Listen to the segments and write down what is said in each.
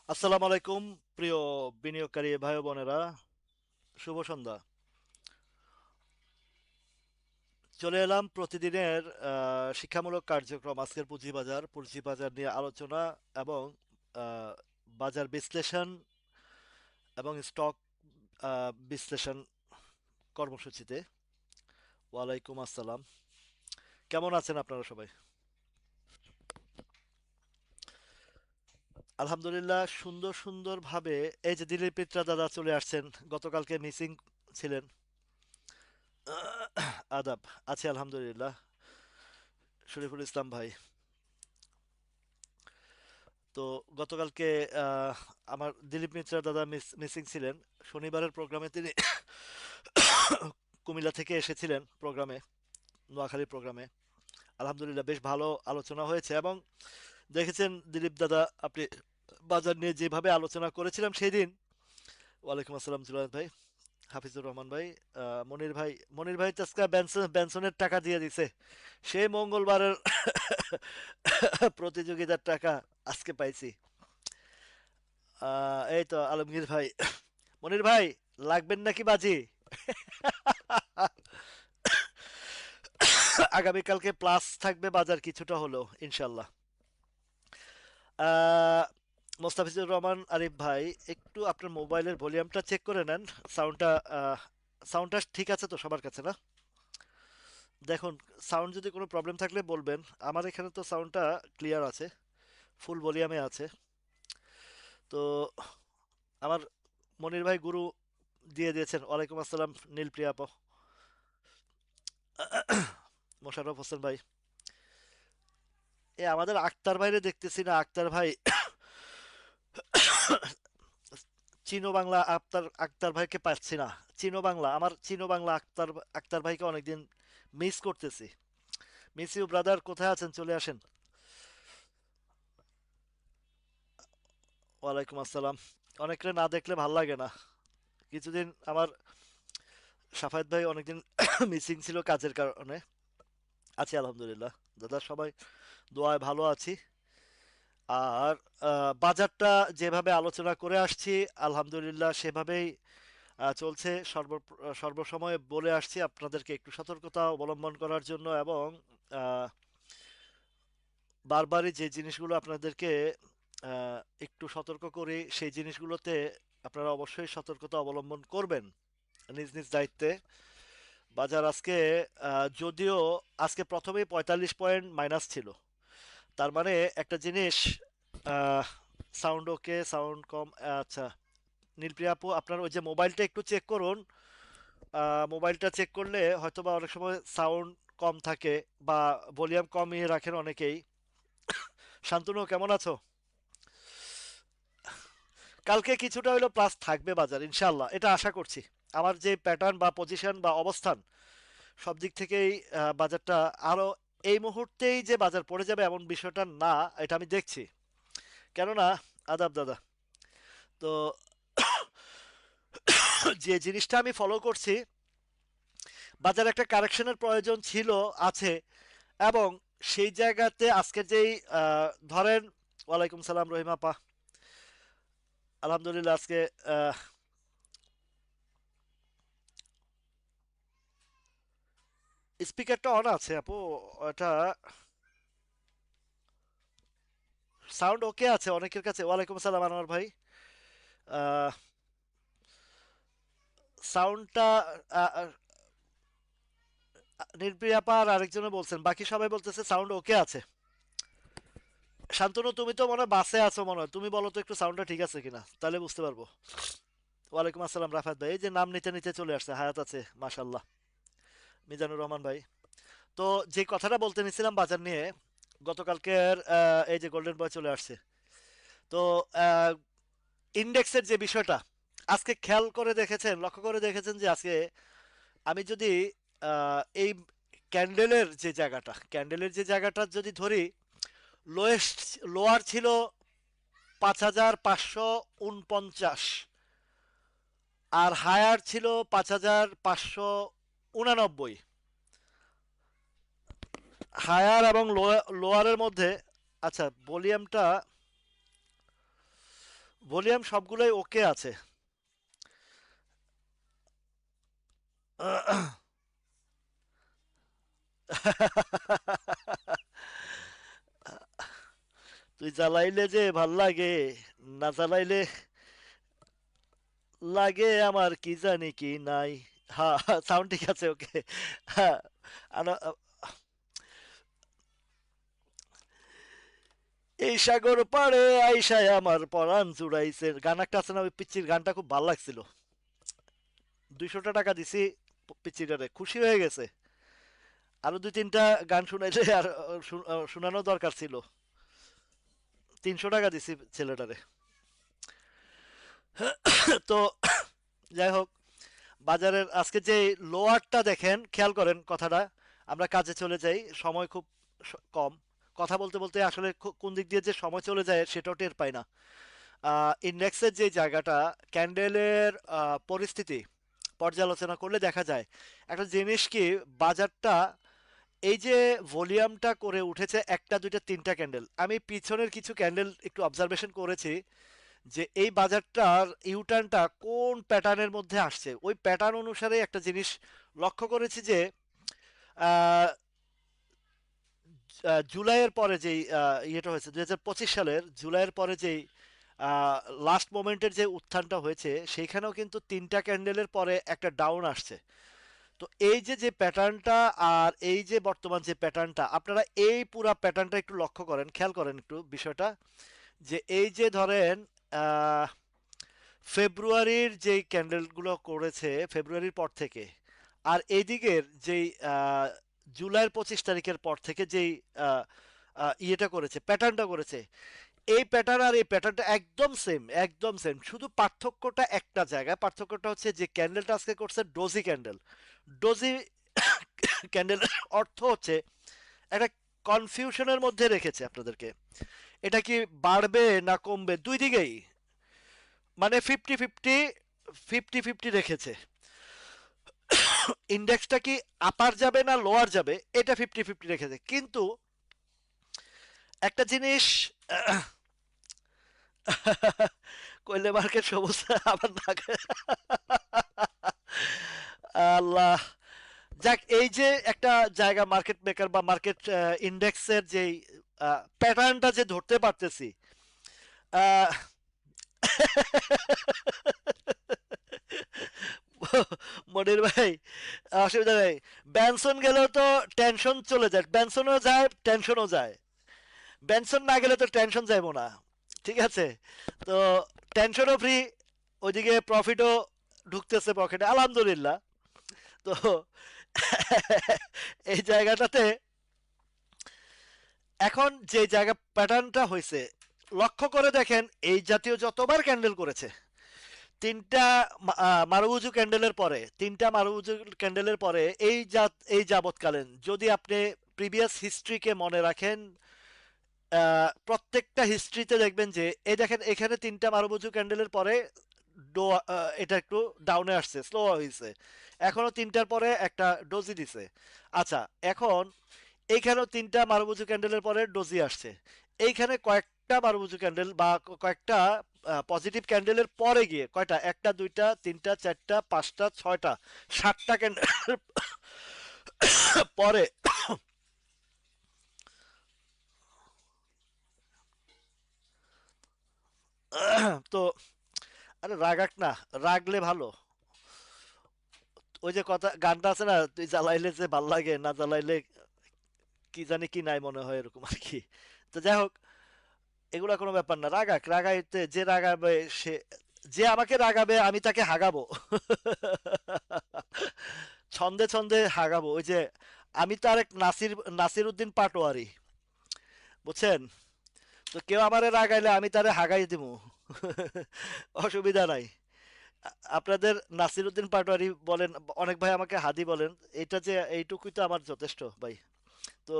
আসসালামু আলাইকুম প্রিয় বিনিয়োগকারী ভাই ও বোনেরা, শুভ সন্ধ্যা। চলে এলাম প্রতিদিনের শিক্ষামূলক কার্যক্রম আজকের পুঁজিবাজার নিয়ে আলোচনা এবং আহ, বাজার বিশ্লেষণ এবং স্টক বিশ্লেষণ কর্মসূচিতে। ওয়ালাইকুম আসসালাম। কেমন আছেন আপনারা সবাই? আলহামদুলিল্লাহ, সুন্দর সুন্দর ভাবে। এই যে দিলীপ মিত্রা দাদা চলে আসছেন, গতকালকে মিসিং ছিলেন। আদাব। আছি আলহামদুলিল্লাহ। শরীফুল ইসলাম ভাই, তো গতকালকে আহ, আমার দিলীপ মিত্রা দাদা মিসিং ছিলেন। শনিবারের প্রোগ্রামে তিনি কুমিল্লা থেকে এসেছিলেন প্রোগ্রামে, নোয়াখালী প্রোগ্রামে। আলহামদুলিল্লাহ, বেশ ভালো আলোচনা হয়েছে। এবং দেখেছেন দিলীপ দাদা, আপনি বাজার নিয়ে যেভাবে আলোচনা করেছিলাম সেই দিন। ওয়ালাইকুম আসসালাম জুলাদ ভাই, হাফিজুর রহমান ভাই, মনির ভাই তাস্কা বেনসনের টাকা দিয়ে দিছে। সেই মঙ্গলবারের প্রতিযোগিতার টাকা আজকে পাইছি। এই তো আলমগীর ভাই, মনির ভাই, লাগবেন নাকি বাজি? আগামীকালকে প্লাস থাকবে বাজার কিছুটা হলেও ইনশাল্লাহ। আহ, মোস্তাফিজুর রহমান আরিফ ভাই, একটু আপনার মোবাইলের ভলিউমটা চেক করে নেন। সাউন্ডটা সাউন্ডটা ঠিক আছে তো সবার কাছে, না? দেখুন, সাউন্ড যদি কোনো প্রবলেম থাকলে বলবেন। আমার এখানে তো সাউন্ডটা ক্লিয়ার আছে, ফুল ভলিউমে আছে। তো আমার মনির ভাই গুরু দিয়ে দিয়েছেন। ওয়ালাইকুম আসসালাম নীলপ্রিয়া আপা, মোশাররফ হোসেন ভাই। আমাদের আক্তার ভাইরে দেখতেছি না। আক্তার ভাই, চীনো বাংলা আক্তার আক্তার ভাইকে পাচ্ছি না। চীনো বাংলা আক্তার আক্তার ভাইকে অনেকদিন মিস করতেছি। মিস ইউ ব্রাদার, কোথায় আছেন? চলে আসেন। ওয়ালাইকুম আসসালাম। অনেকরে না দেখলে ভাল লাগে না। কিছুদিন আমার সাফায়েত ভাই অনেকদিন মিসিং ছিল কাজের কারণে। আছি আলহামদুলিল্লাহ দাদা, সবাই দোয়ায় ভালো আছি। আর বাজারটা যেভাবে আলোচনা করে আসছি, আলহামদুলিল্লাহ সেভাবেই চলছে। সর্বসময় বলে আসছি আপনাদেরকে একটু সতর্কতা অবলম্বন করার জন্য। এবং আহ, বারবারই যে জিনিসগুলো আপনাদেরকে একটু সতর্ক করি, সেই জিনিসগুলোতে আপনারা অবশ্যই সতর্কতা অবলম্বন করবেন নিজ নিজ দায়িত্বে। বাজার আজকে যদিও আজকে প্রথমেই 45 পয়েন্ট মাইনাস ছিল, তার মানে একটা জিনিস। সাউন্ড ওকে, সাউন্ড কম। আচ্ছা, নীলপ্রিয়া আপু, আপনার ওই যে মোবাইলটা একটু চেক করুন। মোবাইলটা চেক করলে হয়তোবা অনেক সময় সাউন্ড কম থাকে বা ভলিউম কমিয়ে রাখেন অনেকেই। শান্তনু, কেমন আছো? কালকে কিছুটা হলো প্লাস থাকবে বাজার ইনশাল্লাহ, এটা আশা করছি। আমার যে প্যাটার্ন বা পজিশন বা অবস্থান, সব দিক থেকেই বাজারটা আরো এই মুহূর্তেই যে বাজার পড়ে যাবে এমন বিষয়টা না, এটা আমি দেখছি। কেননা, আদাব দাদা, তো যে জিনিসটা আমি ফলো করছি, বাজার একটা কারেকশনের প্রয়োজন ছিল, আছে। এবং সেই জায়গাতে আজকের যেই ধরেন, ওয়ালাইকুম সালাম রহিমা পা, আলহামদুলিল্লাহ আজকে স্পিকারটা অন আছে আপু। এটা সাউন্ড ওকে আছে অনেকের কাছে। ওয়ালাইকুম সালাম আনোয়ার ভাই। সাউন্ডটা নির্প্রিয়া পা আর আরেকজনে বলছেন, বাকি সবাই বলতেছে সাউন্ড ওকে আছে। শান্তনু, তুমি তো মনে হয় বাসে আছো, মনে হয়। তুমি বলো তো একটু সাউন্ডটা ঠিক আছে কিনা, তাহলে বুঝতে পারবো। ওয়ালাইকুম আসসালাম রাফাত ভাই, এই যে নাম নিতে নিতে চলে আসছে। হায়াত আছে মাশাল্লাহ। মিজানুর রহমান ভাই, তো যে কথাটা বলতে নিছিলাম বাজার নিয়ে, গতকালকের এই যে গোল্ডেন বয় চলে আসছে। তো ইন্ডেক্সের যে বিষয়টা, আজকে খেয়াল করে দেখেছেন, লক্ষ্য করে দেখেছেন যে আজকে আমি যদি এই ক্যান্ডেলের যে জায়গাটা যদি ধরি, লোয়েস্ট লোয়ার ছিল 5,549, আর হায়ার ছিল 5,589। হায়ার এবং লোয়ারের মধ্যে। আচ্ছা, ভলিউমটা ভলিউম সবগুলোই ওকে আছে। তুই জ্বালাইলে যে ভাল লাগে, না জ্বালাইলে লাগে আমার কি জানি কি নাই। হ্যাঁ, সাউন্ড ঠিক আছে, ওকে। হ্যাঁ, এই সাগর পাড়ে আইসায় আমার পরাণ জুড়াইছে, গান একটা আছে না, ওই পিচ্চির গানটা খুব ভালো লাগছিল। 200 টাকা দিছি পিচ্চিটারে, খুশি হয়ে গেছে। আরো দুই তিনটা গান শুনাইলে আর শোনানো দরকার ছিল। 300 টাকা দিছি ছেলেটারে। তো যাই হোক, বাজারের আজকে যে লোয়ারটা দেখেন, খেয়াল করেন কথাটা। আমরা কাজে চলে যাই, সময় খুব কম। কথা বলতে বলতে আসলে কোন দিক দিয়ে যে সময় চলে যায় সেটাও টের পাই না। ইন্ডেক্সের যে জায়গাটা, ক্যান্ডেলের পরিস্থিতি পর্যালোচনা করলে দেখা যায় একটা জিনিস কি, বাজারটা এই যে ভলিউমটা করে উঠেছে একটা দুইটা তিনটা ক্যান্ডেল, আমি পিছনের কিছু ক্যান্ডেল একটু অবজারভেশন করেছি যে এই বাজারটার ইউটার্নটা কোন প্যাটার্নের মধ্যে আসছে, ওই প্যাটার্ন অনুসারে একটা জিনিস লক্ষ্য করেছি যে আহ, জুলাইয়ের পরে যেই ইয়েটা হয়েছে 2025 সালের জুলাইয়ের পরে যেই লাস্ট মোমেন্টের যে উত্থানটা হয়েছে, সেইখানেও কিন্তু তিনটা ক্যান্ডেলের পরে একটা ডাউন আসছে। তো এই যে যে প্যাটার্নটা, আর এই যে বর্তমান যে প্যাটার্নটা, আপনারা এই পুরা প্যাটার্নটা একটু লক্ষ্য করেন, খেয়াল করেন একটু বিষয়টা। যে এই যে ধরেন আহ, ফেব্রুয়ারির যেই ক্যান্ডেলগুলো করেছে ফেব্রুয়ারির পর থেকে, আর এইদিকের যেই জুলাইয়ের 25 তারিখের পর থেকে যেই আহ, ইয়েটা করেছে, প্যাটার্নটা করেছে, এই প্যাটার্ন আর এই প্যাটার্নটা একদম সেম, একদম সেম। শুধু পার্থক্যটা একটা জায়গায়, পার্থক্যটা হচ্ছে যে ক্যান্ডেলটা আজকে করছে ডোজি ক্যান্ডেল। ডোজি ক্যান্ডেলের অর্থ হচ্ছে একটা কনফিউশনের মধ্যে রেখেছে আপনাদেরকে। এটা কি বাড়বে না কমবে, দুই দিকেই মানে ফিফটি ফিফটি, ফিফটি ফিফটি রেখেছে। ইন্ডেক্সটা কি আপার যাবে না লোয়ার যাবে, এটা ফিফটি ফিফটি রেখেছে। কিন্তু একটা জিনিস, কইলে মার্কেট সবুজ আবার না। আল্লাহ। যাক, এই যে একটা জায়গা, মার্কেট মেকার বা মার্কেট ইন্ডেক্সের যেই প্যাটার্নটা যে ধরতে পারতেছি। আহ, মনির ভাই, অসুবিধা নেই। ব্যানসন গেলেও তো টেনশন চলে যায়, ব্যানসনও যায় টেনশনও যায়। ব্যানসন না গেলে তো টেনশন যাইবো না। ঠিক আছে, তো টেনশনও ফ্রি, ওইদিকে প্রফিটও ঢুকতেছে পকেটে, আলহামদুলিল্লাহ। তো এই জায়গাটাতে এখন যে জায়গা প্যাটার্নটা হয়েছে, লক্ষ্য করে দেখেন এই জাতীয় যতবার ক্যান্ডেল করেছে, তিনটা মারুবুজু ক্যান্ডেলের পরে, তিনটা মারুবুজু ক্যান্ডেলের পরে এই যাবৎকালীন যদি আপনি প্রিভিয়াস হিস্ট্রিকে মনে রাখেন, প্রত্যেকটা হিস্ট্রিতে দেখবেন যে এই দেখেন এখানে তিনটা মারুবুজু ক্যান্ডেলের পরে এটা একটু ডাউনে আসছে, স্লো হয়েছে। এখনো তিনটার পরে একটা ডোজি দিছে। আচ্ছা, এখন এইখানেও তিনটা মারুবুজু ক্যান্ডেলের পরে ডোজি আসছে। এইখানে কয়েকটা মারুবুজু ক্যান্ডেল বা কয়েকটা পজিটিভ ক্যান্ডেলের পরে গিয়ে কয়টা, একটা দুইটা তিনটা চারটা পাঁচটা ছয়টা সাতটা ক্যান্ডেল পরে। তো আরে রাগাক না, রাগলে ভালো। ওই যে কথা গানটা আছে না, তুই জ্বালাইলে যে ভাল লাগে, না জ্বালাইলে কি জানি কি নাই, মনে হয় এরকম আর কি। তো যাই হোক, এগুলা কোনো ব্যাপার না, রাগাক, রাগাইতে যে রাগাবে সে, যে আমাকে রাগাবে আমি তাকে হাগাবো। ছন্দে ছন্দে হাগাবো, ওই যে আমি তো আরেক নাসির উদ্দিন পাটোয়ারি, বুঝছেন? তো কেউ আমারে রাগাইলে আমি তারে হাগাই দিমু। অসুবিধা নাই। আপনাদের নাসির উদ্দিন পাটোয়ারি বলেন, অনেক ভাই আমাকে হাদি বলেন। এটা যে এইটুকুই তো আমার যথেষ্ট ভাই। তো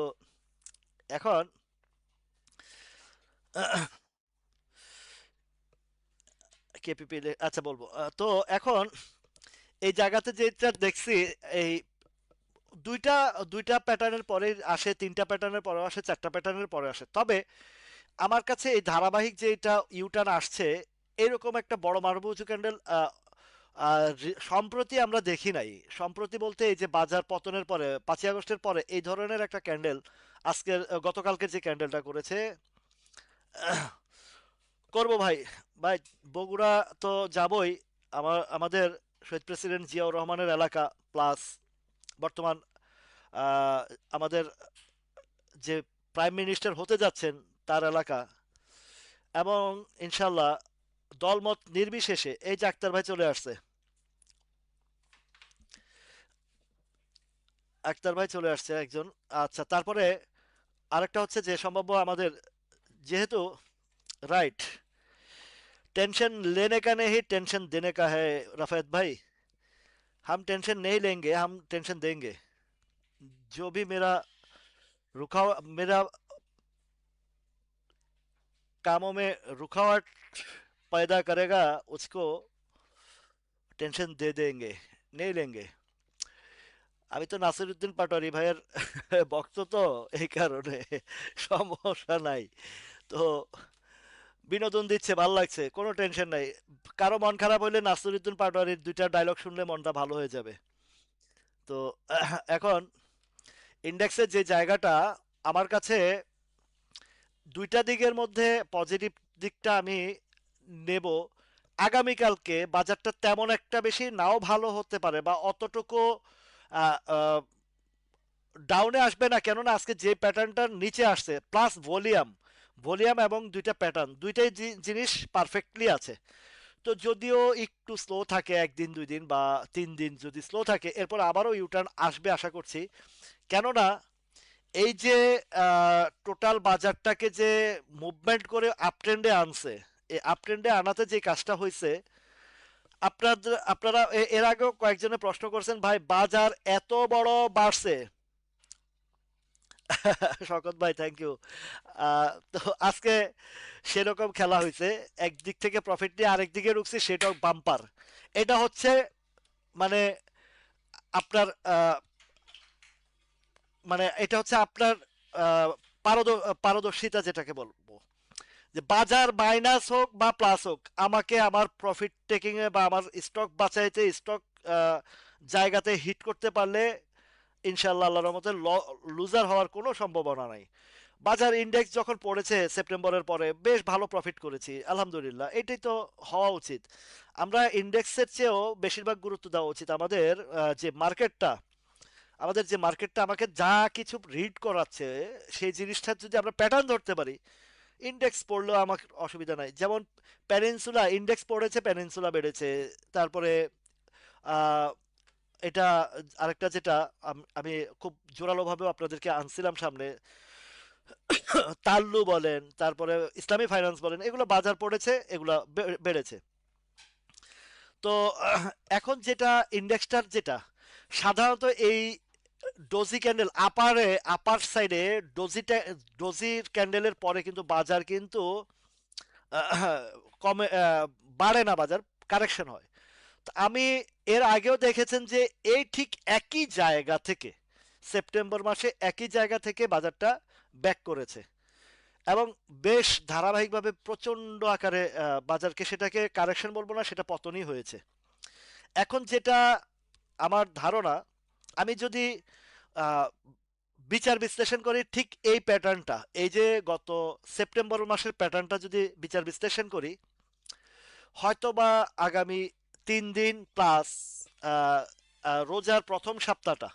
এখন কেপিপি, আচ্ছা বলবো। তো এখন এই জায়গাতে যেটা দেখছি, এই দুইটা দুইটা প্যাটার্নের পরে আসে, তিনটা প্যাটার্নের পরে আসে, চারটা প্যাটার্নের পরে আসে। তবে আমার কাছে এই ধারাবাহিক যে এটা ইউটার্ন আসছে, এরকম একটা বড় মারুবুজু ক্যান্ডেল সম্প্রতি আমরা দেখি নাই। সম্প্রতি বলতে এই যে বাজার পতনের পরে 5ই আগস্টের পরে এই ধরনের একটা ক্যান্ডেল আজকের গতকালকের যে ক্যান্ডেলটা করেছে, করব ভাই। ভাই বগুড়া তো যাবই। আমাদের শহীদ প্রেসিডেন্ট জিয়াউর রহমানের এলাকা, প্লাস বর্তমান আহ, আমাদের যে প্রাইম মিনিস্টার হতে যাচ্ছেন তার এলাকা, এবং ইনশাল্লাহ দলমত নির্বিশেষে এই যে আক্তার ভাই চলে আসছে, আক্তার ভাই চলে আসছে একজন। আচ্ছা, তারপরে আরেকটা হচ্ছে যে সম্ভাব্য আমাদের, যেহেতু राइट, टेंशन लेने का नहीं टेंशन देने का है रफेद भाई। हम टेंशन नहीं लेंगे, हम टेंशन देंगे। जो भी मेरा कामों में रुकावट पैदा करेगा उसको टेंशन दे देंगे, नहीं लेंगे। আমি তো নাসিরুদ্দিন পাটোয়ারি ভাইয়ের ভক্ত, তো এই কারণে সমস্যা নাই। তো বিনোদন দিচ্ছে, ভাল লাগছে, কোনো টেনশন নাই। কারো মন খারাপ হইলে নাসিরুদ্দিন পাটোয়ারির দুইটা ডায়লগ শুনলে মনটা ভালো হয়ে যাবে। তো এখন ইন্ডেক্সের যে জায়গাটা আমার কাছে, দুইটা দিকের মধ্যে পজিটিভ দিকটা আমি নেব। আগামীকালকে বাজারটা তেমন একটা বেশি নাও ভালো হতে পারে, বা অতটুকু ডাউনে আসবে না, কেননা আজকে যে প্যাটার্নটার নিচে আসছে, প্লাস ভলিউম, ভলিউম এবং দুইটা প্যাটার্ন, দুইটাই জিনিস পারফেক্টলি আছে। তো যদিও একটু স্লো থাকে, একদিন 2 দিন বা 3 দিন যদি স্লো থাকে, এরপর আবারও ইউটার্ন আসবে আশা করছি। কেননা এই যে টোটাল বাজারটাকে যে মুভমেন্ট করে আপট্রেন্ডে আনছে, এই আপট্রেন্ডে আনাতে যে কাজটা হয়েছে, আপনারা এর আগেও কয়েকজনে প্রশ্ন করছেন, ভাই বাজার এত বড় বাড়ছে। শকত ভাই, থ্যাংক ইউ। তো আজকে সেরকম খেলা হয়েছে, একদিক থেকে প্রফিট নিয়ে আরেক দিকে রুখছি, সেটাও বাম্পার। এটা হচ্ছে মানে আপনার মানে এটা হচ্ছে আপনার আহ, পারদর্শিতা যেটাকে বলবো, যে বাজার মাইনাস হোক বা প্লাস হোক, আমাকে আমার প্রফিট টেকিং এ বা আমার স্টক বাঁচাইতে, স্টক জায়গাতে হিট করতে পারলে ইনশাল্লাহ আল্লাহর রহমতে লুজার হওয়ার কোনো সম্ভাবনা নাই। বাজার ইন্ডেক্স যখন পড়েছে সেপ্টেম্বরের পরে, বেশ ভালো প্রফিট করেছি আলহামদুলিল্লাহ, এটাই তো হওয়া উচিত। আমরা ইন্ডেক্সের চেয়েও বেশিরভাগ গুরুত্ব দেওয়া উচিত আমাদের যে মার্কেটটা, আমাদের যে মার্কেটটা আমাকে যা কিছু রিড করাচ্ছে, সেই জিনিসটা যদি আমরা প্যাটার্ন ধরতে পারি, ইন্ডেক্স পড়লেও আমার অসুবিধা নাই। যেমন প্যানিনসুলা ইন্ডেক্স পড়েছে, প্যানিনসুলা বেড়েছে। তারপরে আহ, এটা আরেকটা যেটা আমি খুব জোরালোভাবে আপনাদেরকে আনছিলাম সামনে, তাল্লু বলেন, তারপরে ইসলামী ফাইন্যান্স বলেন, এগুলো বাজার পড়েছে, এগুলো বেড়েছে। তো এখন যেটা ইন্ডেক্সটার যেটা সাধারণত এই ডোজি ক্যান্ডেল আপার সাইডে, ডোজির ক্যান্ডেলের পরে কিন্তু বাজার কিন্তু কমে, বাড়ে না, বাজার কারেকশন হয়। তো আমি এর আগেও দেখেছেন যে এই ঠিক একই জায়গা থেকে সেপ্টেম্বর মাসে একই জায়গা থেকে বাজারটা ব্যাক করেছে, এবং বেশ ধারাবাহিকভাবে প্রচন্ড আকারে বাজারকে, সেটাকে কারেকশন বলবো না, সেটা পতনই হয়েছে। এখন যেটা আমার ধারণা, আমি যদি আহ, বিচার বিশ্লেষণ করি ঠিক এই প্যাটার্নটা, এই যে গত সেপ্টেম্বর মাসের প্যাটার্নটা যদি বিচার বিশ্লেষণ করি, হয়তোবা আগামী 3 দিন প্লাস রোজার প্রথম সপ্তাহটা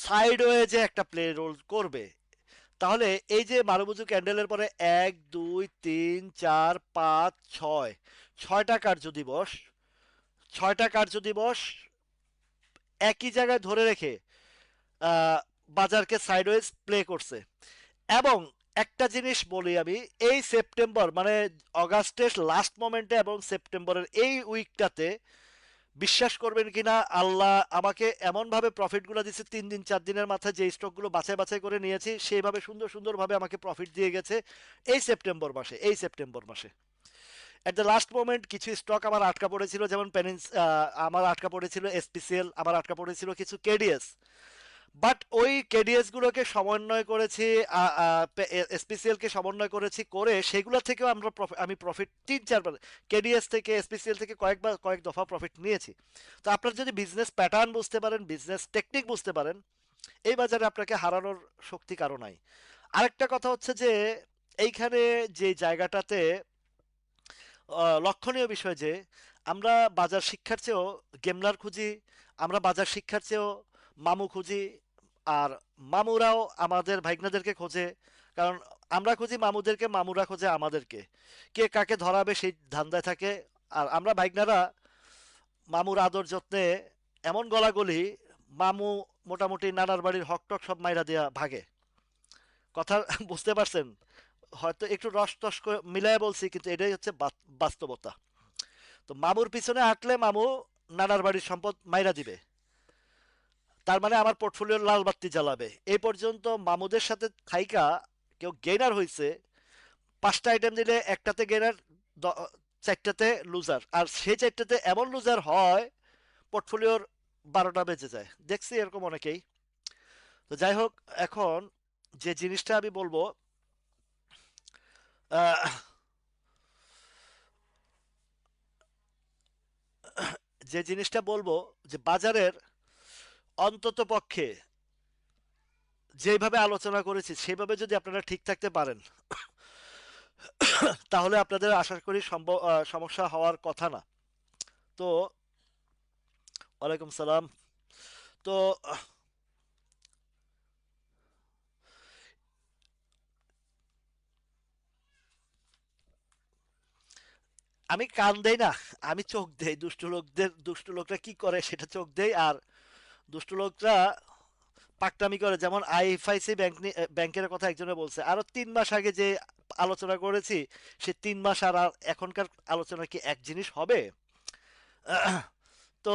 সাইডওয়েজে একটা প্লে রোল করবে। তাহলে এই যে মারুবুজু ক্যান্ডেলের পরে 1 2 3 4 5 6, 6টা কার্য দিবস, 6টা কার্য দিবস একই জায়গায় ধরে রেখে আহ, বাজারকে সাইডওয়েজ প্লে করছে। এবং একটা জিনিস বলি আমি, এই সেপ্টেম্বর মানে অগাস্টের লাস্ট মোমেন্টে এবং সেপ্টেম্বরের এই উইকটাতে, বিশ্বাস করবেন কিনা, আল্লাহ আমাকে এমন ভাবে প্রফিট গুলো দিচ্ছে, 3 দিন 4 দিনের মাথায় যে স্টক গুলো বাছাই বাছাই করে নিয়েছি, সেইভাবে সুন্দর সুন্দর ভাবে আমাকে প্রফিট দিয়ে গেছে এই সেপ্টেম্বর মাসে। এট দ্য লাস্ট মোমেন্ট কিছু স্টক আমার আটকা পড়েছিল, যেমন আমার আটকা পড়েছিল এসপিসিএল, আমার আটকা পড়েছিল কিছু কেডিএস। বাট ওই কেডিএস গুলোকে সমন্বয় করেছি, এসপিসিএল কে সমন্বয় করেছি, করে সেগুলো থেকেও আমি প্রফিট 3-4 বার কেডিএস থেকে এসপিসিএল থেকে কয়েক দফা প্রফিট নিয়েছি। তো আপনার যদি বিজনেস প্যাটার্ন বুঝতে পারেন, বিজনেস টেকনিক বুঝতে পারেন, এই বাজারে আপনাকে হারানোর শক্তি কারো নাই। আরেকটা কথা হচ্ছে যে এইখানে যে জায়গাটাতে লক্ষণীয় বিষয় যে আমরা বাজার শিক্ষার চেয়েও গেমলার খুঁজি, আমরা বাজার শিক্ষার চেয়েও মামু খুঁজি, আর মামুরাও আমাদের ভাইগনাদেরকে খোঁজে। কারণ আমরা খুঁজি মামুদেরকে, মামুরা খোঁজে আমাদেরকে। কে কাকে ধরাবে সেই ধান্দায় থাকে। আর আমরা ভাইগনারা মামুর আদর যত্নে এমন গলাগলি, মামু মোটামুটি নানার বাড়ির হকটক সব মাইরা দিয়া ভাগে। কথা বুঝতে পারছেন? হয়তো একটু রস টস মিলাই বলছি, কিন্তু এটাই হচ্ছে বাস্তবতা। তো মামুর পিছনে আঁটলে মামু নানার বাড়ির সম্পদ মাইরা দিবে। তার মানে আমার পোর্টফোলিওর লাল বাতি জ্বালাবে। এই পর্যন্ত মামুদের সাথে থাইকা কেউ গেইনার হয়েছে 5টা আইটেম দিলে একটাতে গেইনার, 4টাতে লুজার। আর সেই 4টাতে এমন লুজার হয় পোর্টফোলিওর 12টা বেজে যায়। দেখছি এরকম অনেকেই। তো যাই হোক, এখন যে জিনিসটা আমি বলবো, আহ, যে জিনিসটা বলবো যে বাজারের অন্তত পক্ষে যেভাবে আলোচনা করেছি সেভাবে যদি আপনারা ঠিক থাকতে পারেন, তাহলে আপনাদের আশা করি সমস্যা হওয়ার কথা না। তো ওয়ালাইকুম সালাম। তো আমি কান দেই না, আমি চোখ দেই। দুষ্টু লোকরা কি করে সেটা চোখ দেই। আর দুষ্টু লোকরা পাকটামি করে, যেমন আইএফআইসি ব্যাংকের কথা একজনে বলছে আরো 3 মাস আগে যে আলোচনা করেছি, সে 3 মাস আর এখনকার আলোচনা কি এক জিনিস হবে? তো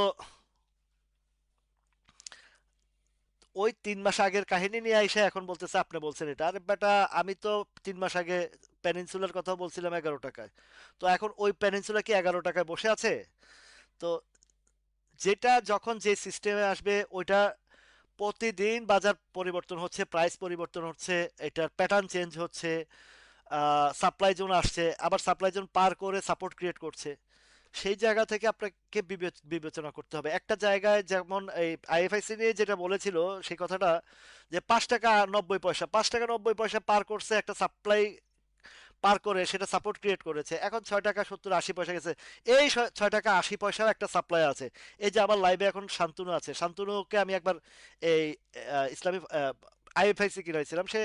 ওই 3 মাস আগের কাহিনী নিয়ে আইসা এখন বলতেছে আপনি বলছেন এটা। আরে বেটা, আমি তো 3 মাস আগে পেনিনসুলার কথা বলছিলাম 11 টাকায়। তো এখন ওই পেনিনসুলা কি 11 টাকায় বসে আছে? তো যেটা যখন যে সিস্টেমে আসবে ওইটা, প্রতিদিন বাজার পরিবর্তন হচ্ছে, প্রাইস পরিবর্তন হচ্ছে, এটার প্যাটার্ন চেঞ্জ হচ্ছে, সাপ্লাই জোন আসছে, আবার সাপ্লাই জোন পার করে সাপোর্ট ক্রিয়েট করছে। সেই জায়গা থেকে আপনাকে বিবেচনা করতে হবে। একটা জায়গায় যেমন এই আইএফআইসি নিয়ে যেটা বলেছিল সেই কথাটা, যে 5 টাকা 90 পয়সা, 5 টাকা 90 পয়সা পার করছে একটা সাপ্লাই, পার করে সেটা সাপোর্ট ক্রিয়েট করেছে, এখন 6 টাকা 70 80 পয়সা গেছে। এই 6 টাকা 80 পয়সার একটা সাপ্লাই আছে। এই যে আমার লাইভে এখন শান্তনু আছে, শান্তনুকে আমি একবার এই ইসলামী আইএফআইসি কিনেছিলাম, সে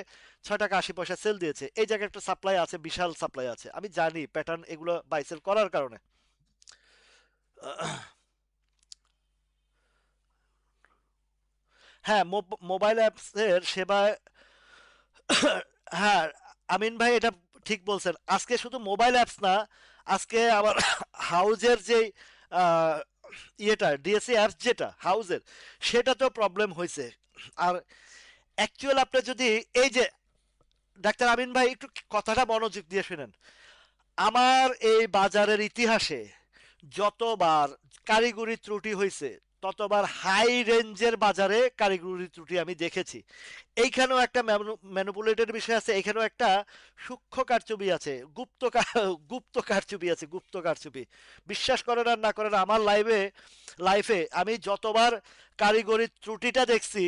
6 টাকা 80 পয়সা সেল দিয়েছে। এই জায়গায় একটা সাপ্লাই আছে, বিশাল সাপ্লাই আছে, আমি জানি প্যাটার্ন এগুলো বাই সেল করার কারণে। হ্যাঁ, মোবাইল অ্যাপসের সেবায়। হ্যাঁ, আমিন ভাই এটা ঠিক বলছেন। আজকে শুধু মোবাইল অ্যাপস না, আজকে আবার হাউজের যে আহ, ইয়েটা ডিএসসি অ্যাপস যেটা হাউজের, সেটাতেও প্রবলেম হয়েছে। আর অ্যাকচুয়াল আপনি যদি এই যে ডাক্তার আমিন ভাই একটু কথাটা মনোযোগ দিয়ে শুনেন, আমার এই বাজারের ইতিহাসে যতবার কারিগরি ত্রুটি হয়েছে, ততবার হাই রেঞ্জের বাজারে কারিগরি ত্রুটি আমি দেখেছি। এইখানেও একটা ম্যানুপুলেটের বিষয় আছে, এখানেও একটা সূক্ষ্ম কারচুপি আছে, গুপ্ত কারচুপি আছে, গুপ্ত কারচুপি। বিশ্বাস করেন আর না করেন, আমার লাইফে আমি যতবার কারিগরি ত্রুটিটা দেখছি,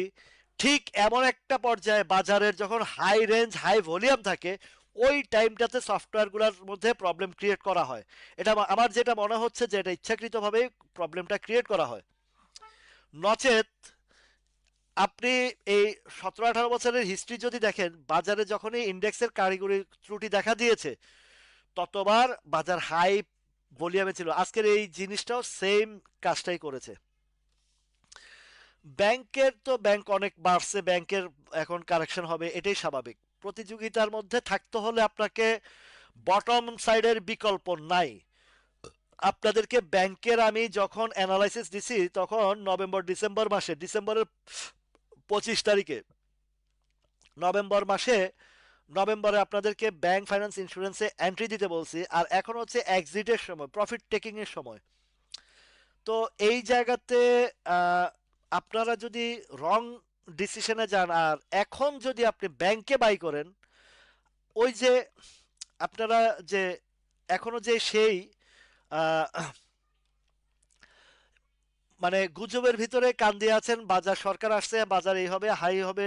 ঠিক এমন একটা পর্যায়ে বাজারের যখন হাই রেঞ্জ হাই ভলিউম থাকে, ওই টাইমটাতে সফটওয়্যারগুলোর মধ্যে প্রবলেম ক্রিয়েট করা হয়। এটা আমার যেটা মনে হচ্ছে যে এটা ইচ্ছাকৃতভাবে প্রবলেমটা ক্রিয়েট করা হয়। নচেত আপনি এই 17-18 বছরের হিস্ট্রি যদি দেখেন, বাজারে যখনই ইন্ডেক্সের কারিগরি ত্রুটি দেখা দিয়েছে, ততবার বাজার হাই ভলিউমে ছিল। আজকের এই জিনিসটাও সেম কাজটাই করেছে। ব্যাংকের তো ব্যাংক অনেক বাড়ছে, ব্যাংকের এখন কারেকশন হবে, এটাই স্বাভাবিক। প্রতিযোগিতার মধ্যে থাকতে হলে আপনাকে বটম সাইডের বিকল্প নাই। আপনাদেরকে ব্যাংকের আমি যখন অ্যানালাইসিস দিছি, তখন ডিসেম্বরের 25 তারিখে, নভেম্বর মাসে, নভেম্বরে আপনাদেরকে ব্যাংক ফাইন্যান্স ইন্স্যুরেন্সে এন্ট্রি দিতে বলছি। আর এখন হচ্ছে এক্সিটের সময়, প্রফিট টেকিং এর সময়। তো এই জায়গাতে আহ, আপনারা যদি রং ডিসিশনে যান। আর এখন যদি আপনি ব্যাংকে বাই করেন, ওই যে আপনারা যে এখনো যে সেই আহ, মানে গুজবের ভিতরে কান দিয়ে আছেন, বাজার সরকার আসছে, বাজার এই হবে, হাই হবে,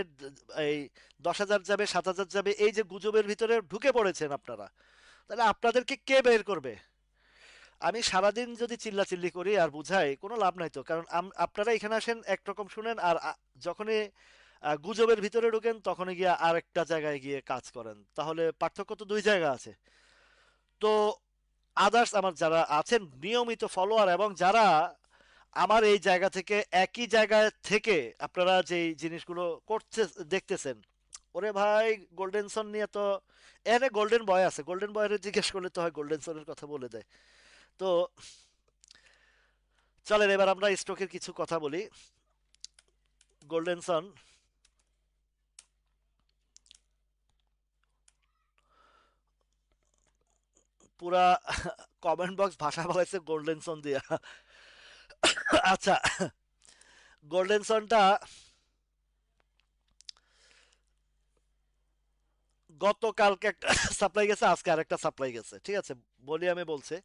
এই 10,000 যাবে, 7,000 যাবে, এই যে গুজবের ভিতরে ঢুকে পড়েছেন আপনারা, তাহলে আপনাদেরকে কে বের করবে? আমি সারাদিন যদি চিল্লাচিল্লি করি আর বুঝাই, কোনো লাভ নাই তো। কারণ আপনারা এখানে আসেন একরকম শুনেন, আর যখনই গুজবের ভিতরে ঢুকেন তখনই গিয়ে আরেকটা জায়গায় গিয়ে কাজ করেন। তাহলে পার্থক্য তো দুই জায়গা আছে। তো আদার্স আমার যারা আছেন নিয়মিত ফলোয়ার, এবং যারা আমার এই জায়গা থেকে একই জায়গা থেকে আপনারা যে জিনিসগুলো করতে দেখতেছেন, ওরে ভাই, গোল্ডেন সন নিয়ে তো এনে গোল্ডেন বয় আছে, গোল্ডেন বয়ের জিজ্ঞেস করলে তো হয় গোল্ডেন সনের কথা বলে দেয়। তো চলেন এবার আমরা স্টকের কিছু কথা বলি। গোল্ডেন সন পুরা কমেন্ট বক্স ভাষা বলাইছে গোল্ডেন সন দিয়া। আচ্ছা, গোল্ডেন সনটা গতকালকে একটা সাপ্লাই গেছে, আজকে আরেকটা সাপ্লাই গেছে, ঠিক আছে? বলি আমি বলছে,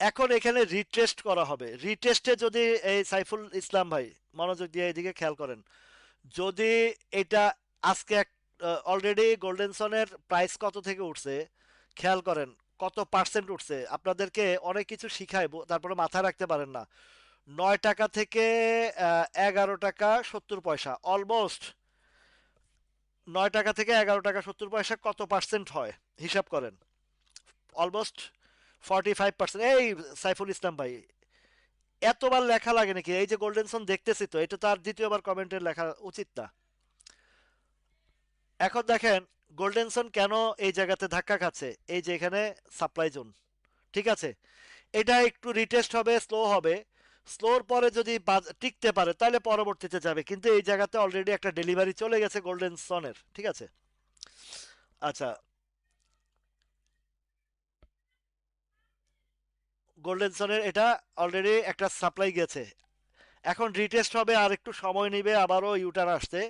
এখন এখানে রিটেস্ট করা হবে। রিটেস্টে যদি এই সাইফুল ইসলাম ভাই মনোযোগ দিয়ে এদিকে খেয়াল করেন, যদি এটা আজকে অলরেডি গোল্ডেনসনের প্রাইস কত থেকে উঠছে খেয়াল করেন, কত পার্সেন্ট উঠছে, আপনাদেরকে অনেক কিছু শিখায়, তারপরে মাথায় রাখতে পারেন না। 9 টাকা থেকে 11 টাকা 70 পয়সা, অলমোস্ট 9 টাকা থেকে 11 টাকা 70 পয়সা কত পার্সেন্ট হয় হিসাব করেন? অলমোস্ট 45%। এই সাইফুল ইসলাম ভাই, এতবার লেখা লাগে নাকি? এই যে গোল্ডেন সন দেখতেছি তো, এটা তো আর দ্বিতীয়বার কমেন্টের লেখা উচিত না। এখন দেখেন গোল্ডেন সন কেন এই জায়গাতে ধাক্কা খাচ্ছে, এই যে এখানে সাপ্লাই জোন, ঠিক আছে? এটা একটু রিটেস্ট হবে, স্লো হবে। স্লোর পরে যদি টিকতে পারে তাহলে পরবর্তীতে যাবে, কিন্তু এই জায়গাতে অলরেডি একটা ডেলিভারি চলে গেছে গোল্ডেন সনের, ঠিক আছে? আচ্ছা, গোল্ডেন সনের এটা অলরেডি একটা সাপ্লাই গেছে, এখন রিটেস্ট হবে, আর একটু সময় নেবে আবারও ইউটার আসতে।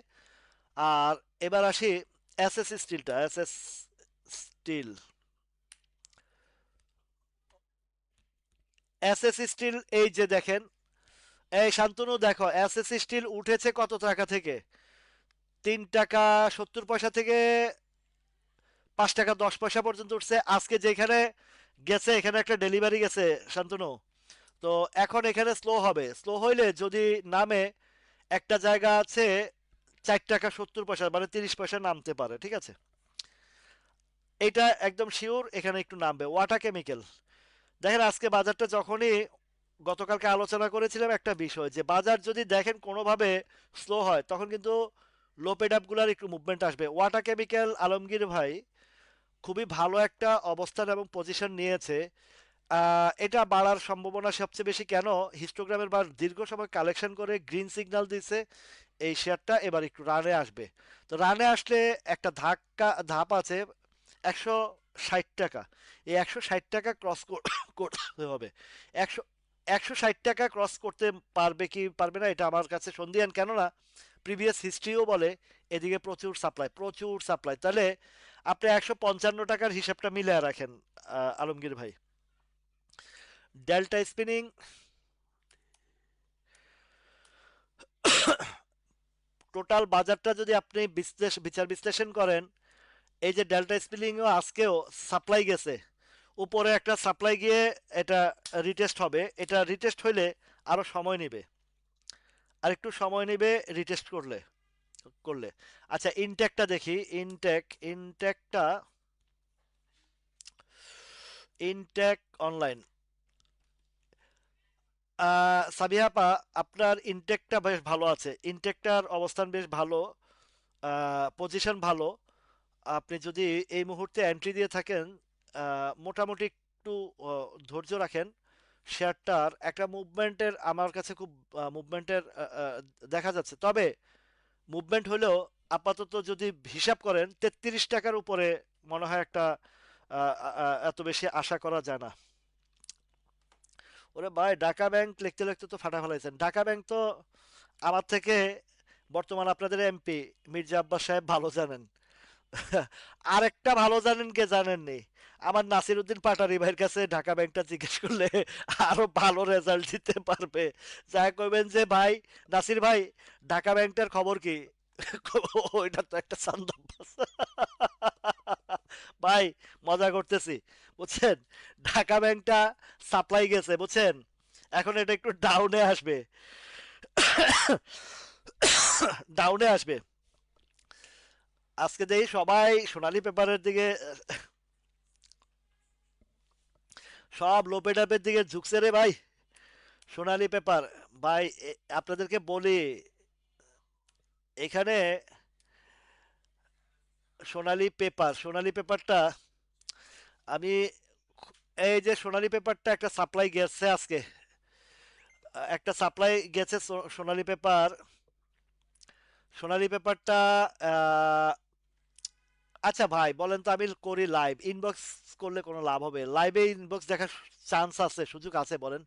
আর এবার আসি এসএস স্টিলটা, এসএস স্টিল, এসএস স্টিল এই যে দেখেন, এই শান্তনু দেখো, এসএস স্টিল উঠেছে কত টাকা থেকে? 3 টাকা 70 পয়সা থেকে 5 টাকা 10 পয়সা পর্যন্ত উঠছে। আজকে যেখানে গেছে, এখানে একটা ডেলিভারি গেছে শান্তনু। তো এখন এখানে স্লো হবে, স্লো হইলে যদি নামে, একটা জায়গা আছে 4 টাকা 70 পয়সা, মানে 30 পয়সা নামতে পারে, ঠিক আছে? এটা একদম শিওর এখানে একটু নামবে। ওয়াটা কেমিক্যাল, দেখেন আজকে বাজারটা যখনই, গতকালকে আলোচনা করেছিলাম একটা বিষয়, যে বাজার যদি দেখেন কোনোভাবে স্লো হয়, তখন কিন্তু লো পেড আপগুলোর একটু মুভমেন্ট আসবে। ওয়াটা কেমিক্যাল আলমগীর ভাই খুবই ভালো একটা অবস্থান এবং পজিশন নিয়েছে। এটা বাড়ার সম্ভাবনা সবচেয়ে বেশি, কেন? হিস্টোগ্রামের বার দীর্ঘ সময় কালেকশন করে গ্রিন সিগন্যাল দিছে, এই শেয়ারটা এবার একটু রানে আসবে। তো রানে আসলে একটা ধাপ আছে 160 টাকা, এই 160 টাকা ক্রস করতে হবে। 160 টাকা ক্রস করতে পারবে কি পারবে না, এটা আমার কাছে সন্দিহান, কেননা প্রিভিয়াস হিস্ট্রিও বলে এদিকে প্রচুর সাপ্লাই, প্রচুর সাপ্লাই। তাহলে আপনি 155 টাকার হিসাবটা মিলিয়ে রাখেন আলমগীর ভাই। ডেল্টা স্পিনিং, টোটাল বাজারটা যদি আপনি বিচার বিশ্লেষণ করেন, এই যে ডেল্টা স্পিনিংও আজকেও সাপ্লাই গেছে, উপরে একটা সাপ্লাই গিয়ে এটা রিটেস্ট হবে, এটা রিটেস্ট হইলে আরো সময় নেবে, আর একটু সময় নেবে রিটেস্ট করলে করলে আচ্ছা, ইনটেকটা দেখি। ইনটেকটা, ইনটেক অনলাইন, সাবিহাপা, আপনার ইনটেকটা বেশ ভালো আছে, ইনটেকটার অবস্থান বেশ ভালো, পজিশন ভালো। আপনি যদি এই মুহূর্তে এন্ট্রি দিয়ে থাকেন, মোটামুটি একটু ধৈর্য রাখেন। শেয়ারটার একটা মুভমেন্টের আমার কাছে খুব মুভমেন্টের দেখা যাচ্ছে, তবে মুভমেন্ট হলেও আপাতত যদি হিসাব করেন 33 টাকার উপরে মনে হয় একটা এত বেশি আশা করা যায় না। ওরে ভাই, ঢাকা ব্যাংক লিখতে লিখতে তো ফাটা ফেলাইছেন। ঢাকা ব্যাংক তো আমার থেকে বর্তমান আপনাদের এমপি মির্জা আব্বাস সাহেব ভালো জানেন। আরেকটা ভালো জানেন কে জানেননি? আমার নাসির উদ্দিন পাটারি ভাইয়ের কাছে ঢাকা ব্যাংকটা জিজ্ঞেস করলে আরো ভালো রেজাল্ট দিতে পারবে। যা কইবেন যে ভাই, নাসির ভাই, ঢাকা ব্যাংকটার খবর কি? ওইটা তো একটা চান্দা বাস। ভাই, মজা করতেছি, বুঝছেন? ঢাকা ব্যাংকটা সাপ্লাই গেছে, বুঝছেন? এখন এটা একটু ডাউনে আসবে। ডাউনে আসবে। আজকে দেখি সবাই সোনালী পেপারের দিকে, সব লোপে ডাপের দিকে ঝুঁকছে রে ভাই। সোনালী পেপার, ভাই, আপনাদেরকে বলি, এখানে সোনালী পেপারটা আমি, এই যে সোনালী পেপারটা একটা সাপ্লাই গেছে আজকে, একটা সাপ্লাই গেছে সোনালী পেপার। সোনালী পেপারটা আহ, আচ্ছা ভাই বলেন তো, আমি করি লাইভ ইনবক্স করলে কোনো লাভ হবে? লাইভে ইনবক্স দেখার চান্স আছে, সুযোগ আছে বলেন?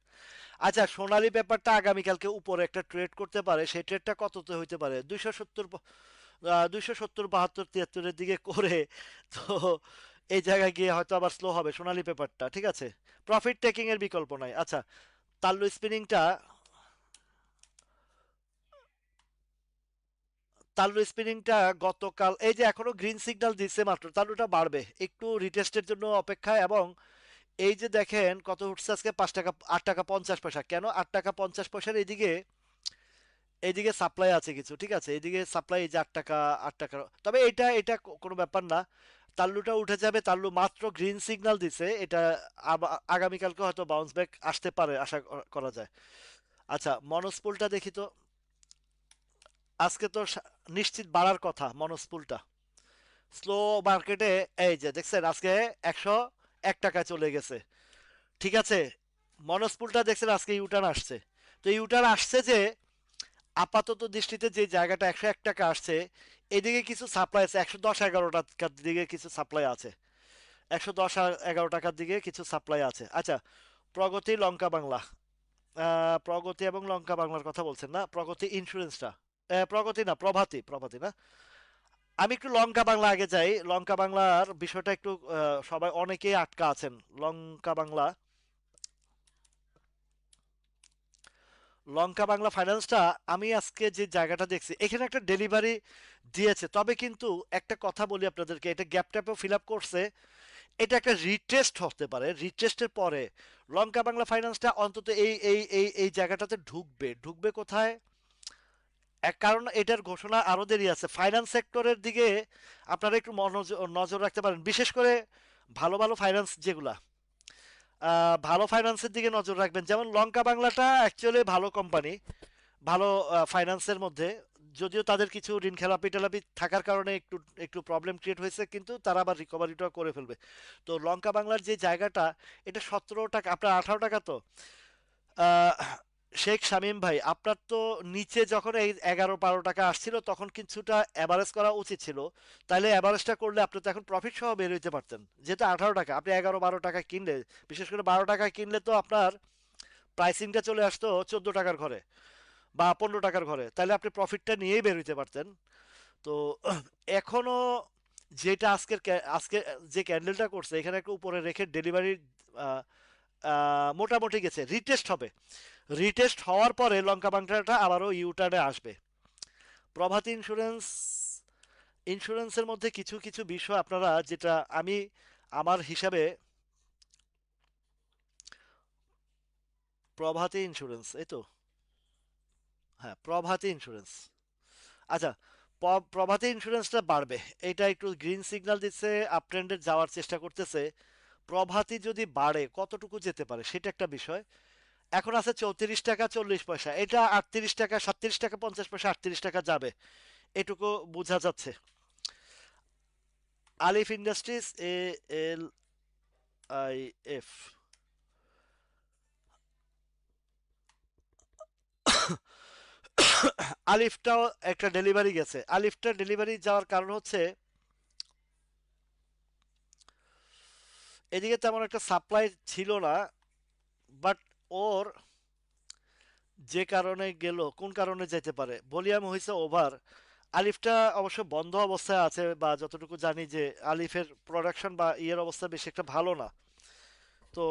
আচ্ছা, সোনালী পেপারটা আগামীকালকে উপরে একটা ট্রেড করতে পারে, সেই ট্রেডটা কততে হইতে পারে? 270, 270, 72, 73-এর দিকে করে। তো এই জায়গায় গিয়ে হয়তো আবার স্লো হবে সোনালী পেপারটা, ঠিক আছে? প্রফিট টেকিং এর বিকল্প নাই। আচ্ছা, তাল্লু স্পিনিংটা, গতকাল এই যে এখনো গ্রিন সিগন্যাল দিচ্ছে মাত্র, তাল্লুটা বাড়বে একটু রিটেস্টের জন্য অপেক্ষায়। এবং এই যে দেখেন কত উঠছে আজকে, 5 টাকা, 8 টাকা 50 পয়সা। কেন 8 টাকা 50 পয়সার এইদিকে? এইদিকে সাপ্লাই আছে কিছু, ঠিক আছে? এইদিকে সাপ্লাই, এই যে 8 টাকা, 8 টাকা। তবে এটা কোনো ব্যাপার না। তাল্লুটা উঠে যাবে, তাল্লু মাত্র গ্রিন সিগন্যাল দিছে এটা। আগামীকালকে হয়তো বাউন্স ব্যাক আসতে পারে, আশা করা যায়। আচ্ছা, মনোস্পুলটা দেখি তো। আজকে তো নিশ্চিত বাড়ার কথা মনোস্পুলটা। স্লো মার্কেটে, এই যে দেখছেন আজকে 101 টাকায় চলে গেছে, ঠিক আছে? মনোস্পুলটা দেখছেন আজকে ইউটার্ন আসছে। তো ইউটার্ন আসছে যে, আপাতত দৃষ্টিতে যে জায়গাটা 101 টাকা আসছে, এদিকে কিছু সাপ্লাই আছে, 110-11 টাকার দিকে কিছু সাপ্লাই আছে। 110-11 টাকার দিকে কিছু সাপ্লাই আছে। আচ্ছা, প্রগতি লঙ্কা বাংলা, প্রগতি এবং লঙ্কা বাংলার কথা বলছেন না? প্রগতি ইন্স্যুরেন্সটা, প্রগতি না, প্রভাতী, প্রভাতী না? আমি একটু লঙ্কা বাংলা আগে যাই। লঙ্কা বাংলার বিষয়টা একটু, সবাই অনেকেই আটকা আছেন লঙ্কা বাংলা। লঙ্কা বাংলা ফাইন্যান্সটা, আমি আজকে যে জায়গাটা দেখছি এখানে একটা ডেলিভারি দিয়েছে, তবে কিন্তু একটা কথা বলি আপনাদেরকে, এটা গ্যাপ ট্যাপও ফিল আপ করছে। এটা একটা রিটেস্ট হতে পারে, রিটেস্টের পরে লঙ্কা বাংলা ফাইন্যান্সটা অন্তত এই জায়গাটাতে ঢুকবে। ঢুকবে কোথায়? এক কারণ এটার ঘোষণা আরো দেরি আছে। ফাইন্যান্স সেক্টরের দিকে আপনারা একটু নজর রাখতে পারেন, বিশেষ করে ভালো ভালো ফাইন্যান্স যেগুলা, ভালো ফাইন্যান্সের দিকে নজর রাখবেন। যেমন লঙ্কা বাংলাটা অ্যাকচুয়ালি ভালো কোম্পানি, ভালো ফাইন্যান্সের মধ্যে। যদিও তাদের কিছু ঋণ খেলাপি টেলাপি থাকার কারণে একটু একটু প্রবলেম ক্রিয়েট হয়েছে, কিন্তু তারা আবার রিকভারিটা করে ফেলবে। তো লঙ্কা বাংলার যে জায়গাটা, এটা 17 টাকা, আপনার 18 টাকা তো। আহ, শেখ শামীম ভাই, আপনার তো নিচে যখন এই 11-12 টাকা আসছিল তখন কিছুটা অ্যাভারেজ করা উচিত ছিল। তাইলে অ্যাভারেজটা করলে আপনি তো এখন প্রফিট সহ বের হইতে পারতেন। যেহেতু 18 টাকা, আপনি 11-12 টাকা কিনলে, বিশেষ করে 12 টাকা কিনলে তো আপনার প্রাইসিংটা চলে আসতো 14 টাকার ঘরে বা 15 টাকার ঘরে, তাহলে আপনি প্রফিটটা নিয়েই বের হইতে পারতেন। তো এখনো যেটা আজকে যে ক্যান্ডেলটা করছে, এখানে একটা উপরে রেখে ডেলিভারি মোটামুটি গেছে, রিটেস্ট হবে। রিটেস্ট হওয়ার পরে লঙ্কা বাংলাটা আবারও ইউটার্নে আসবে। প্রভাতী ইন্স্যুরেন্সের মধ্যে কিছু কিছু বিষয় আপনারা, যেটা আমি আমার হিসাবে, প্রভাতী ইন্স্যুরেন্স, এই তো, হ্যাঁ, প্রভাতী ইন্স্যুরেন্স। আচ্ছা, প্রভাতী ইন্স্যুরেন্সটা বাড়বে। এটা একটু গ্রিন সিগন্যাল দিচ্ছে, আপ ট্রেন্ডে যাওয়ার চেষ্টা করতেছে। প্রভাতী যদি বাড়ে কতটুকু যেতে পারে সেটা একটা বিষয়। এখন আছে 34 টাকা 40 পয়সা, এটা 38 টাকা, 37 টাকা 50 পয়সা, 38 টাকা যাবে, এটুকু বোঝা যাচ্ছে। আলিফ ইন্ডাস্ট্রিজ, ALIF, আলিফটাও একটা ডেলিভারি গেছে। আলিফটা ডেলিভারি যাওয়ার কারণ হচ্ছে এদিকে তেমন একটা সাপ্লাই ছিল না, বাট ওর যে কারণে গেল, কোন কারণে যেতে পারে? ভলিউম হয়েছে ওভার। আলিফটা অবশ্য বন্ধ অবস্থায় আছে, বা যতটুকু জানি যে আলিফের প্রোডাকশন বা ইয়ের অবস্থা বেশি একটা ভালো না। তো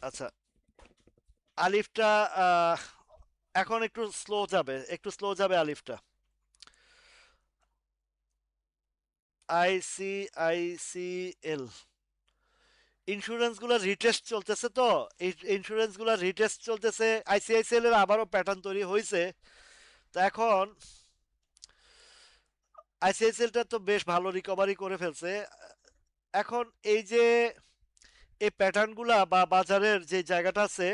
আচ্ছা, আলিফটা আহ, এখন একটু স্লো যাবে, একটু স্লো যাবে আলিফটা। ICICL ইন্স্যুরেন্স গুলা রিটেস্ট চলতেছে, তো এই ইন্স্যুরেন্স গুলা রিটেস্ট চলতেছে। আইসিআইসিএল এর আবারও প্যাটার্ন তৈরি হয়েছে। তো এখন আইসিআইসিএল টা তো বেশ ভালো রিকভারি করে ফেলছে। এখন এই যে এই প্যাটার্ন গুলা বা বাজারের যে জায়গাটা আছে,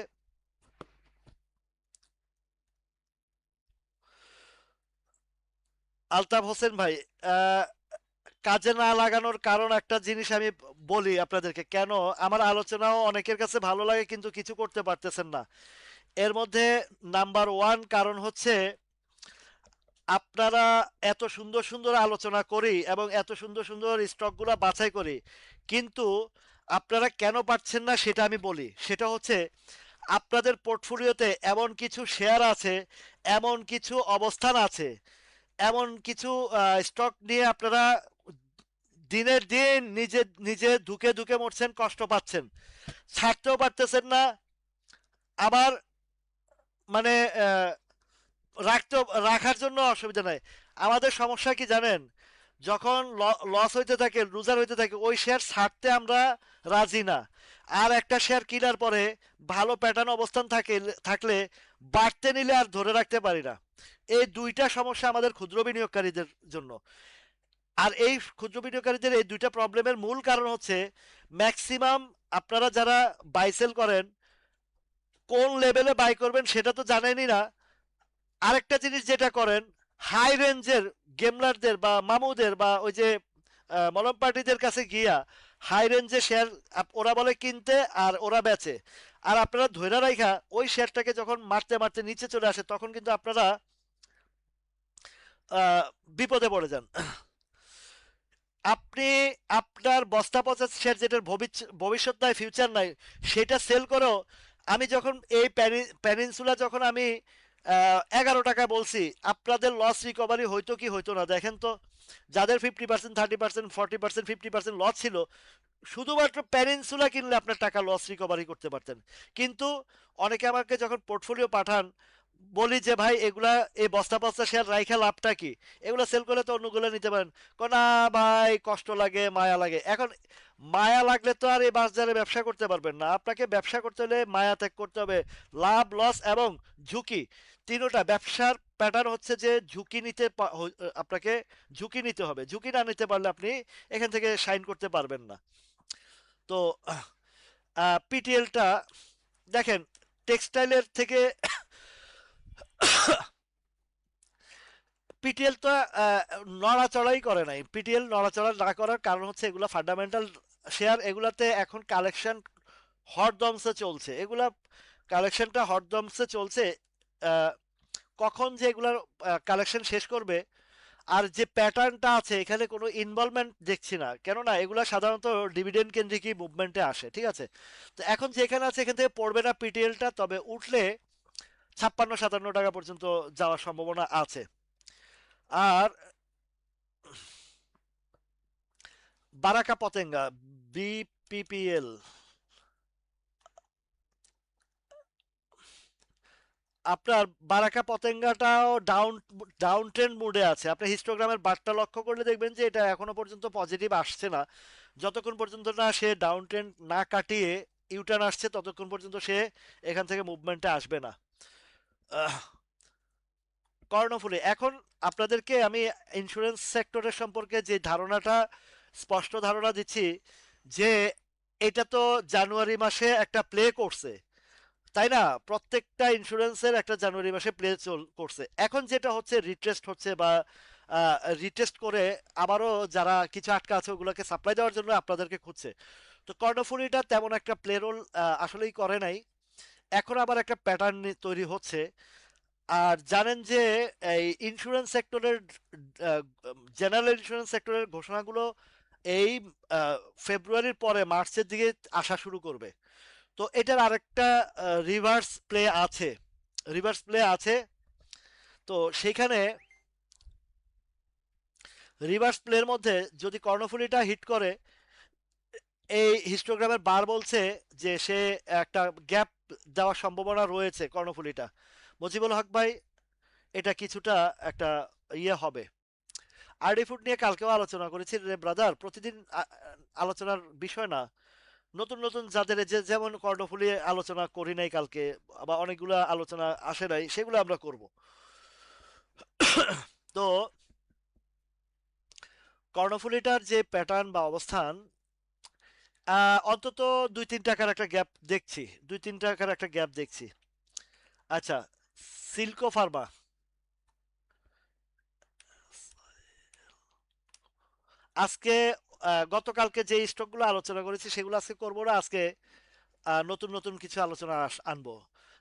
আলতাফ হোসেন ভাই, আহ, কাজে না লাগানোর কারণ একটা জিনিস আমি বলি আপনাদেরকে, কেন আমার আলোচনাও অনেকের কাছে ভালো লাগে কিন্তু কিছু করতে পারতেছেন না। এর মধ্যে নাম্বার ওয়ান কারণ হচ্ছে, আপনারা এত সুন্দর সুন্দর আলোচনা করি এবং এত সুন্দর সুন্দর স্টকগুলো বাছাই করি, কিন্তু আপনারা কেন পাচ্ছেন না সেটা আমি বলি। সেটা হচ্ছে, আপনাদের পোর্টফোলিওতে এমন কিছু শেয়ার আছে, এমন কিছু অবস্থান আছে, এমন কিছু স্টক নিয়ে আপনারা দিনের দিন নিজে নিজে ধুকে ধুকে মরছেন, কষ্ট পাচ্ছেন, ছাড়তেও পারতেছেন না। আবার মানে আহ, রাখতে, রাখার জন্য অসুবিধা নাই। আমাদের সমস্যা কি জানেন? যখন লস হইতে থাকে, লুজার হইতে থাকে, ওই শেয়ার ছাড়তে আমরা রাজি না। আর একটা শেয়ার কেনার পরে ভালো প্যাটার্ন অবস্থান থাকলে বাড়তে নিলে আর ধরে রাখতে পারি না। এই দুইটা সমস্যা আমাদের ক্ষুদ্র বিনিয়োগকারীদের জন্য। আর এই ক্ষুদ্র বিনিয়োগকারীদের এই দুইটা প্রবলেমের মূল কারণ হচ্ছে, ম্যাক্সিমাম আপনারা যারা বাই সেল করেন, কোন লেভেলে বাই করবেন সেটা তো জানেনই না। আরেকটা জিনিস যেটা করেন, হাই রেঞ্জের গেমলারদের বা মামুদের বা ওই যে মলম পার্টিদের কাছে গিয়া হাই রেঞ্জে শেয়ার ওরা বলে কিনতে, আর ওরা বেচে। আর আপনারা ধৈর্য রাখা ওই শেয়ারটাকে যখন মারতে মারতে নিচে চলে আসে, তখন কিন্তু আপনারা আহ, বিপদে পড়ে যান। আপনি আপনার বস্তা পচা শেয়ার, যেটার ভবিষ্যৎ নাই, ফিউচার নাই, সেটা সেল করেও, আমি যখন এই প্যানিনসুলা যখন আমি 11 টাকা বলছি, আপনাদের লস রিকভারি হইতো কি হইতো না দেখেন তো। যাদের 50%, 30%, 40%, 50% লস ছিল, শুধুমাত্র প্যানিনসুলা কিনলে আপনার টাকা লস রিকভারি করতে পারতেন। কিন্তু অনেকে আমাকে যখন পোর্টফোলিও পাঠান, বলি যে ভাই এগুলা, এই বস্তা বস্তা শেয়ার রাইখা লাভটা কি? এগুলা সেল করলে তো অন্যগুলো নিতে পারেন। না ভাই, কষ্ট লাগে, মায়া লাগে। এখন মায়া লাগলে তো আর এই বাজারে ব্যবসা করতে পারবেন না। আপনাকে ব্যবসা করতে হলে মায়া ত্যাগ করতে হবে। লাভ, লস এবং ঝুঁকি, তিনোটা ব্যবসার প্যাটার্ন হচ্ছে যে ঝুঁকি আপনাকে ঝুঁকি নিতে হবে। ঝুঁকি না নিতে পারলে আপনি এখান থেকে শাইন করতে পারবেন না। তো পিটিএলটা দেখেন, টেক্সটাইলের থেকে পিটিএল তো নড়াচড়াই করে নাই। পিটিএল নড়াচড়া না করার কারণ হচ্ছে, এগুলা ফান্ডামেন্টাল শেয়ার, এগুলাতে এখন কালেকশন হরদমসে চলছে। এগুলা কালেকশনটা হরদমসে চলছে। আহ, কখন যে এগুলার কালেকশন শেষ করবে, আর যে প্যাটার্নটা আছে এখানে কোনো ইনভলভমেন্ট দেখছি না, কেননা এগুলা সাধারণত ডিভিডেন্ড কেন্দ্রিকই মুভমেন্টে আসে, ঠিক আছে? তো এখন যেখানে আছে এখান থেকে পড়বে না পিটিএলটা, তবে উঠলে 56-57 টাকা পর্যন্ত যাওয়ার সম্ভাবনা আছে। আর বারাকা পতেঙ্গা, BPPL, আপনার বারাকা পতেঙ্গাটাও ডাউন ডাউন ট্রেন্ড মুডে আছে। আপনি হিস্টোগ্রামের বারটা লক্ষ্য করলে দেখবেন যে এটা এখনো পর্যন্ত পজিটিভ আসছে না। যতক্ষণ পর্যন্ত না সে ডাউন ট্রেন্ড না কাটিয়ে ইউটার্ন আসছে, ততক্ষণ পর্যন্ত সে এখান থেকে মুভমেন্টে আসবে না। আহ, কর্ণফুলী, এখন আপনাদেরকে আমি ইন্স্যুরেন্স সেক্টরের সম্পর্কে যে ধারণাটা, স্পষ্ট ধারণা দিচ্ছি, যে এটা তো জানুয়ারি মাসে একটা প্লে করছে, তাই না? প্রত্যেকটা ইন্স্যুরেন্সের একটা জানুয়ারি মাসে প্লে করছে। এখন যেটা হচ্ছে, রিটেস্ট হচ্ছে, বা রিটেস্ট করে আবারও যারা কিছু আটকা আছে ওগুলোকে সাপ্লাই দেওয়ার জন্য আপনাদেরকে খুঁজছে। তো কর্ণফুলীটা তেমন একটা প্লে রোল আসলেই করে নাই। এখন আবার একটা প্যাটার্ন তৈরি হচ্ছে। আর জানেন যে এই ইন্স্যুরেন্স সেক্টরের, জেনারেল ইন্স্যুরেন্স সেক্টরের ঘোষণাগুলো এই ফেব্রুয়ারির পরে মার্চের দিকে আসা শুরু করবে। তো এটার আরেকটা রিভার্স প্লে আছে, রিভার্স প্লে আছে। তো সেইখানে রিভার্স প্লের মধ্যে যদি কর্ণফুলীটা হিট করে, এই হিস্টোগ্রামের বার বলছে যে সে একটা গ্যাপ দেওয়ার সম্ভাবনা রয়েছে কর্ণফুলীটা। মুজিবুল হক ভাই, এটা কিছুটা একটা ইয়ে হবে। আরডি ফুড নিয়ে কালকেও আলোচনা করেছি রে ব্রাদার, প্রতিদিন আলোচনার বিষয় না। নতুন নতুন যাদের যে যেমন কর্ণফুলী আলোচনা করি নাই কালকে, বা অনেকগুলো আলোচনা আসে নাই, সেগুলো আমরা করব। তো কর্ণফুলীটার যে প্যাটার্ন বা অবস্থান, অন্তত 2-3 টাকার একটা গ্যাপ দেখছি, 2-3 টাকার একটা গ্যাপ দেখছি। আচ্ছা, সিল্কো ফার্মা, আজকে গতকালকে যে স্টকগুলো আলোচনা করেছি সেগুলো আজকে করবো না, আজকে নতুন নতুন কিছু আলোচনা আনবো।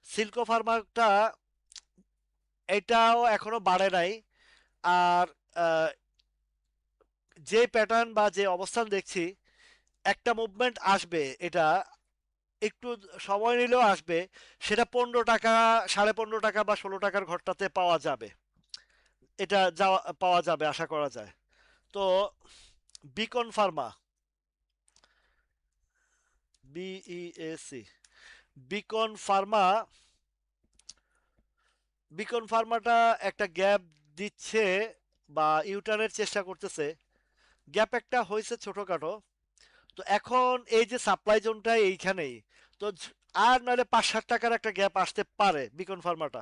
সিল্কো ফার্মাটা, এটাও এখনো বাড়ে নাই। আর আহ, যে প্যাটার্ন বা যে অবস্থান দেখছি, একটা মুভমেন্ট আসবে, এটা একটু সময় নিলেও আসবে। সেটা 15 টাকা, 15.5 টাকা বা 16 টাকার ঘরটাতে পাওয়া যাবে। এটা যাওয়া পাওয়া যাবে আশা করা যায়। তো Beacon Pharma, BEAC, Beacon Pharma, Beacon ফার্মাটা একটা গ্যাপ দিচ্ছে বা ইউটার্নের চেষ্টা করতেছে। গ্যাপ একটা হয়েছে ছোটখাটো। তো এখন এই যে সাপ্লাই জোনটা এইখানেই, তো আর নাহলে 5-7 টাকার একটা গ্যাপ আসতে পারে বিকন ফার্মাটা।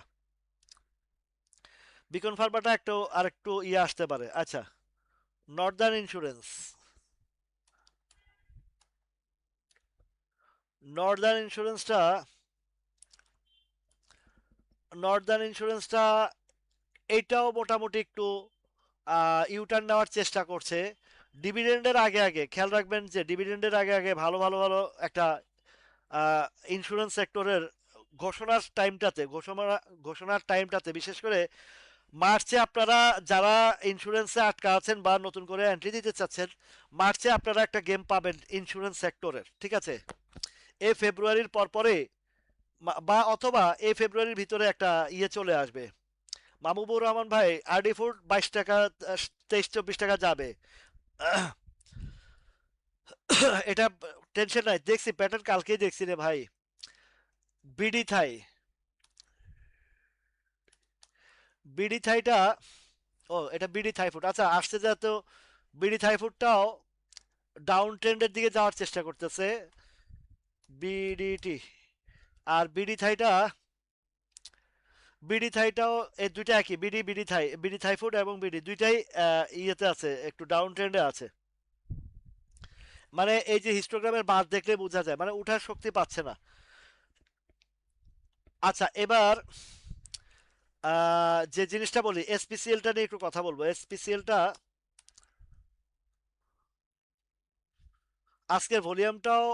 বিকন ফার্মাটা একটু আর একটু ইয়ে আসতে পারে। আচ্ছা, নর্দার্ন ইন্স্যুরেন্স, নর্দার্ন ইন্স্যুরেন্সটা, নর্দার্ন ইন্স্যুরেন্সটা এটাও মোটামুটি একটু ইউটার্ন নেওয়ার চেষ্টা করছে। ডিভিডেন্ডের আগে আগে খেয়াল রাখবেন যে ডিভিডেন্ডের আগে আগে ভালো ভালো ভালো একটা ইন্স্যুরেন্স সেক্টরের ঘোষণার টাইমটাতে, বিশেষ করে মার্চে আপনারা যারা ইন্স্যুরেন্সে আটকা আছেন বা নতুন করে এন্ট্রি দিতে চাচ্ছেন, মার্চে আপনারা একটা গেম পাবেন ইন্স্যুরেন্স সেক্টরের, ঠিক আছে? এই ফেব্রুয়ারির পরপরে বা অথবা এই ফেব্রুয়ারির ভিতরে একটা ইয়ে চলে আসবে। মাহবুবুর রহমান ভাই, আরডি ফুড 22 টাকা, 23-24 টাকা যাবে। এটা টেনশন নাই, দেখছি প্যাটার্ন কালকেই দেখছি রে ভাই। বিডি থাই, বিডি থাইটা, ও এটা বিডি থাই ফুড, আচ্ছা আসছে যা তো। বিডি থাই ফুডটাও ডাউন ট্রেন্ডের দিকে যাওয়ার চেষ্টা করতেছে, বিডিটি। আর বিডি থাইটাও, এই দুইটা একই, বিডি থাই ফুড এবং বিডি দুইটাই ইয়েতে আছে, একটু ডাউন ট্রেন্ডে আছে। মানে এই যে হিস্টোগ্রামের বার দেখলে বোঝা যায়, মানে উঠার শক্তি পাচ্ছে না। আচ্ছা, এবার যে জিনিসটা বলি, এসপিসিএলটা নিয়ে একটু কথা বলবো। এসপিসিএলটা আজকের ভলিউমটাও,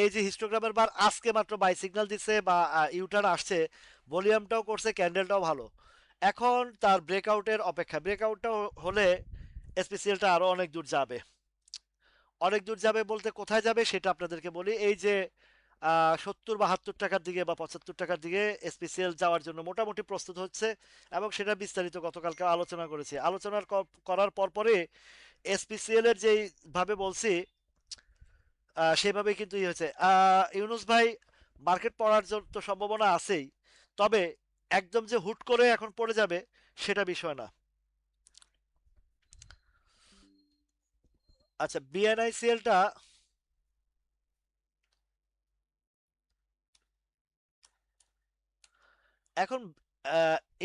এই যে হিস্টোগ্রামের বার আজকে মাত্র বাই সিগন্যাল দিচ্ছে বা ইউটার্ন আসছে, ভলিউমটাও করছে, ক্যান্ডেলটাও ভালো। এখন তার ব্রেকআউটের অপেক্ষা, ব্রেকআউটটা হলে এসপিসিএলটা আরো অনেক দূর যাবে। অনেক দূর যাবে বলতে কোথায় যাবে সেটা আপনাদেরকে বলি। এই যে 70-72 টাকার দিকে বা 75 টাকার দিকে এসপিসিএল যাওয়ার জন্য মোটামুটি প্রস্তুত হচ্ছে। এবং সেটা বিস্তারিত গতকালকে আলোচনা করেছি। করার পরে এসপিসিএল এর যেই ভাবে বলছি, সেভাবে কিন্তু ই হয়েছে। ইউনুস ভাই, মার্কেট পড়ার জন্য তো সম্ভাবনা আছেই, তবে একদম যে হুট করে এখন পড়ে যাবে সেটা বিষয় না। আচ্ছা, বিএনআইসিএলটা এখন,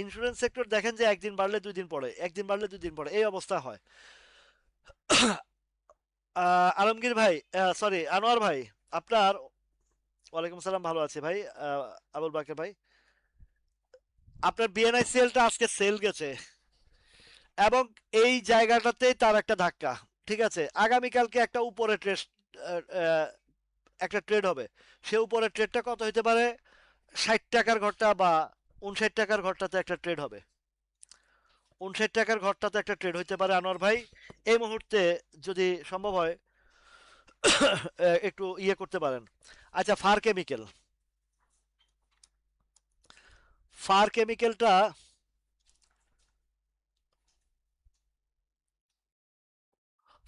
ইন্স্যুরেন্স সেক্টর দেখেন যে একদিন বাড়লে 2 দিন পরে, একদিন বাড়লে 2 দিন পরে এই অবস্থা হয়। আলমগীর ভাই, সরি আনোয়ার ভাই, আপনার, ওয়ালাইকুম সালাম, ভালো আছে ভাই। আবুল বাকের ভাই, আপনার বিএনআইসিএলটা আজকে সেল গেছে এবং এই জায়গাটাতে তার একটা ধাক্কা। ঠিক আছে, আগামীকালকে একটা উপরে ট্রেড, একটা ট্রেড হবে। সে উপরের ট্রেডটা কত হতে পারে? 60 টাকার ঘরটা বা 59 টাকার ঘরটাতে একটা ট্রেড হবে। 59 টাকার ঘরটাতে একটা ট্রেড হইতে পারে আনোয়ার ভাই, এই মুহূর্তে যদি সম্ভব হয়। একটু ইয়ে করতে পারেন। আচ্ছা, ফার কেমিক্যালটা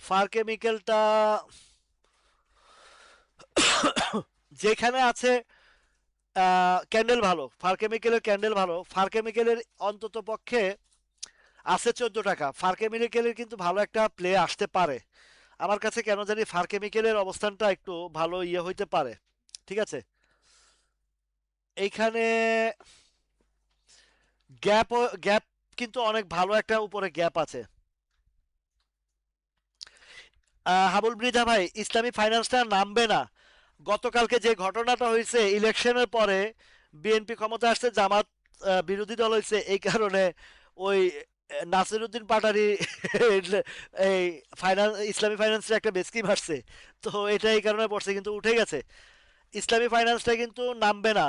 ফার কেমিক্যালটা যেখানে আছে ক্যান্ডেল ভালো, ফার কেমিক্যালের ক্যান্ডেল ভালো, ফার কেমিক্যালের অন্তত পক্ষে আছে 14 টাকা। ফার কেমিক্যালের কিন্তু ভালো একটা প্লে আসতে পারে। আমার কাছে কেন জানি ফার কেমিক্যালের অবস্থানটা একটু ভালো ইয়ে হইতে পারে। ঠিক আছে, এইখানে গ্যাপ গ্যাপ কিন্তু অনেক ভালো একটা উপরে গ্যাপ আছে। হাবুল মৃধা ভাই, ইসলামী ফাইন্যান্সটা নামবে না। গতকালকে যে ঘটনাটা হয়েছে ইলেকশনের পরে, বিএনপি ক্ষমতা আসছে, জামাত বিরোধী দল হয়েছে, এই কারণে ওই নাসিরুদ্দিন পাটারি এই ইসলামী ফাইন্যান্সের একটা বেসকি মারছে। তো এটা এই কারণে পড়ছে, কিন্তু উঠে গেছে। ইসলামী ফাইন্যান্সটা কিন্তু নামবে না।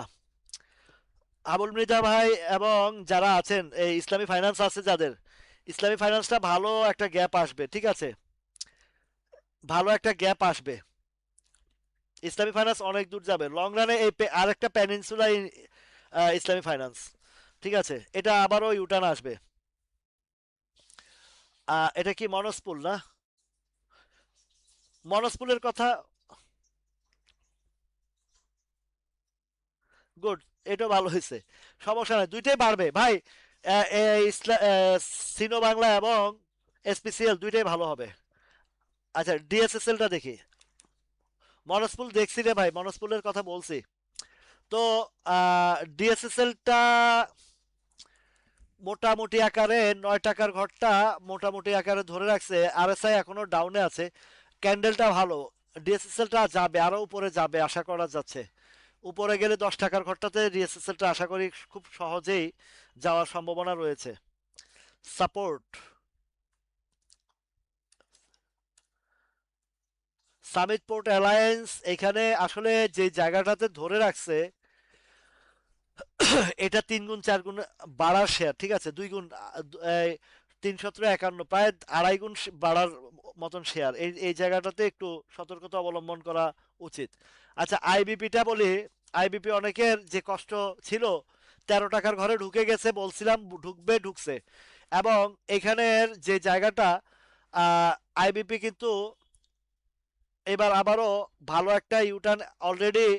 আবুল মৃধা ভাই এবং যারা আছেন এই ইসলামী ফাইন্যান্স আছে যাদের, ইসলামী ফাইন্যান্সটা ভালো একটা গ্যাপ আসবে। ঠিক আছে, ভালো একটা গ্যাপ আসবে। ইসলামী ফাইন্যান্স অনেক দূর যাবে লং রানে। এই আরেকটা প্যানিনসুলা ইসলামী ফাইন্যান্স। ঠিক আছে, এটা আবারও ইউটার্ন আসবে। এটা কি মনসপুল না? মনসপুলের কথা। গুড, এটা ভালো হয়েছে। সমস্যা নাই, দুইটাই বাড়বে ভাই। সিনো বাংলা এবং এসপিসিএল দুইটাই ভালো হবে। আচ্ছা, ডিএসএসএলটা দেখি। মনসপুল দেখছি রে ভাই, মনসপুলের কথা বলছি। তো ডিএসএসএলটা মোটামুটি আকারে 9 টাকার ঘরটা মোটামুটি আকারে ধরে রাখছে। আরএসআই এখনো ডাউনে আছে। ক্যান্ডেলটা ভালো। ডিএসএসএলটা যাবে, আরো উপরে যাবে আশা করা যাচ্ছে। উপরে গেলে 10 টাকার ঘরটাতে ডিএসএসএলটা আশা করি খুব সহজেই যাওয়ার সম্ভাবনা রয়েছে। সাপোর্ট, সামিট পোর্ট অ্যালায়েন্স এখানে আসলে যে জায়গাটাতে ধরে রাখছে, এটা 3 গুণ 4 গুণ বাড়ার শেয়ার। ঠিক আছে, 2 গুণ, 351, প্রায় 2.5 গুণ বাড়ার মতন শেয়ার। এই এই জায়গাটাতে একটু সতর্কতা অবলম্বন করা উচিত। আচ্ছা, আইবিপিটা বলি। আইবিপি অনেকের যে কষ্ট ছিল, 13 টাকার ঘরে ঢুকে গেছে বলছিলাম, ঢুকবে, ঢুকছে। এবং এখানের যে জায়গাটা, আইবিপি কিন্তু এবার আবারও ভালো একটা ইউটার্ন অলরেডি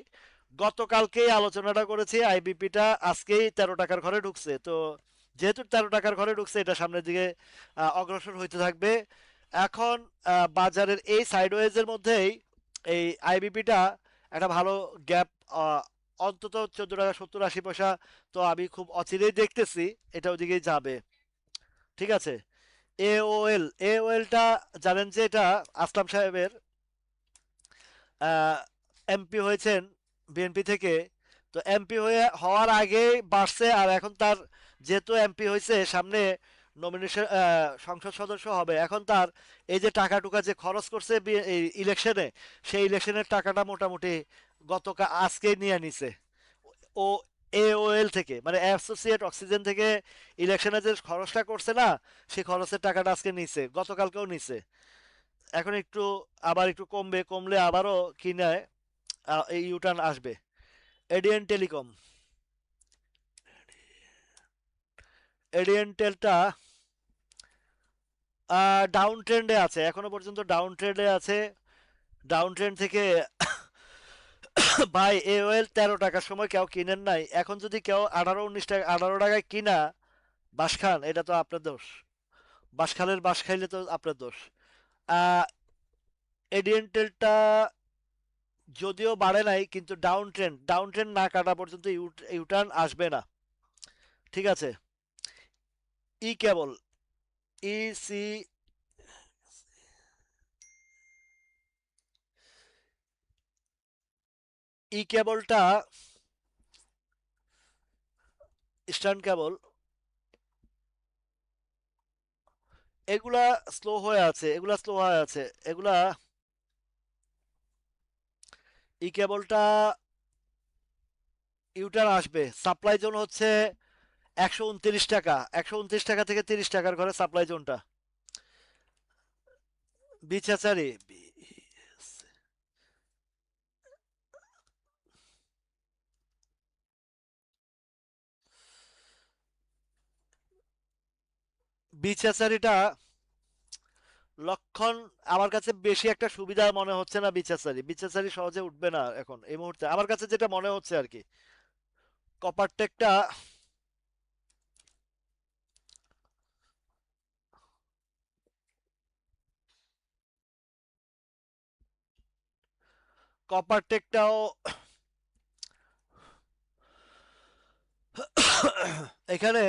গতকালকেই আলোচনাটা করেছি। আইবিপিটা আজকেই 13 টাকার ঘরে ঢুকছে। তো যেহেতু 13 টাকার ঘরে ঢুকছে, এটা সামনের দিকে অগ্রসর হইতে থাকবে। এখন বাজারের এই সাইডওয়েজের মধ্যেই এই আইবিপিটা একটা ভালো গ্যাপ, অন্তত 14 টাকা 70 80 পয়সা। তো আমি খুব অচিরেই দেখতেছি এটা ওদিকেই যাবে। ঠিক আছে, এওএল, এওএলটা জানেন যে এটা আসলাম সাহেবের এমপি হয়েছেন বিএনপি থেকে। তো এমপি হওয়ার আগেই বাড়ছে, আর এখন তার যেহেতু এমপি হয়েছে, সামনে নমিনেশন, সংসদ সদস্য হবে, এখন তার এই যে টাকা টুকা যে খরচ করছে এই ইলেকশনে, সেই ইলেকশনের টাকাটা মোটামুটি গতকাল আজকেই নিয়ে নিছে। ও এওএল থেকে, মানে অ্যাসোসিয়েট অক্সিজেন থেকে ইলেকশনে যে খরচটা করছে না, সেই খরচের টাকাটা আজকে নিছে, গতকালকেও নিছে। এখন একটু আবার একটু কমবে, কমলে আবারও কিনে এই ইউটার্ন আসবে। এডিএন টেলিকম, এডিএন টেলটা ডাউন ট্রেন্ডে আছে, এখনো পর্যন্ত ডাউন ট্রেন্ডে আছে। ডাউন ট্রেন্ড থেকে ভাই, এ ওয়েল 13 টাকার সময় কেউ কিনেন নাই, এখন যদি কেউ 18 19 টাকা 18 টাকায় কিনা বাস খান, এটা তো আপনার দোষ। বাস খালের বাস খাইলে তো আপনার দোষ। এডিএন টেলটা যদিও বাড়ে নাই, কিন্তু ডাউন ট্রেন্ড না কাটা পর্যন্ত ইউটার্ন আসবে না। ঠিক আছে, ই কেবল, ই সি, ই কেবলটা, ইস্টার্ন কেবল, এগুলা স্লো হয়ে আছে, এগুলা স্লো হয়ে আছে, এগুলা। ই কেবলটা ইউটার আসবে। সাপ্লাই জোন হচ্ছে 129 টাকা, 129 টাকা থেকে 30 টাকার ঘরে সাপ্লাই জোনটা। বিছাচারি, বিছাচারিটা লক্ষণ আমার কাছে বেশি একটা সুবিধা মনে হচ্ছে না। বিছাচারি, বিছাচারি সহজে উঠবে না এখন এই মুহূর্তে আমার কাছে যেটা মনে হচ্ছে আর কি। কপারটেকটা, কপারটেকটাও এখানে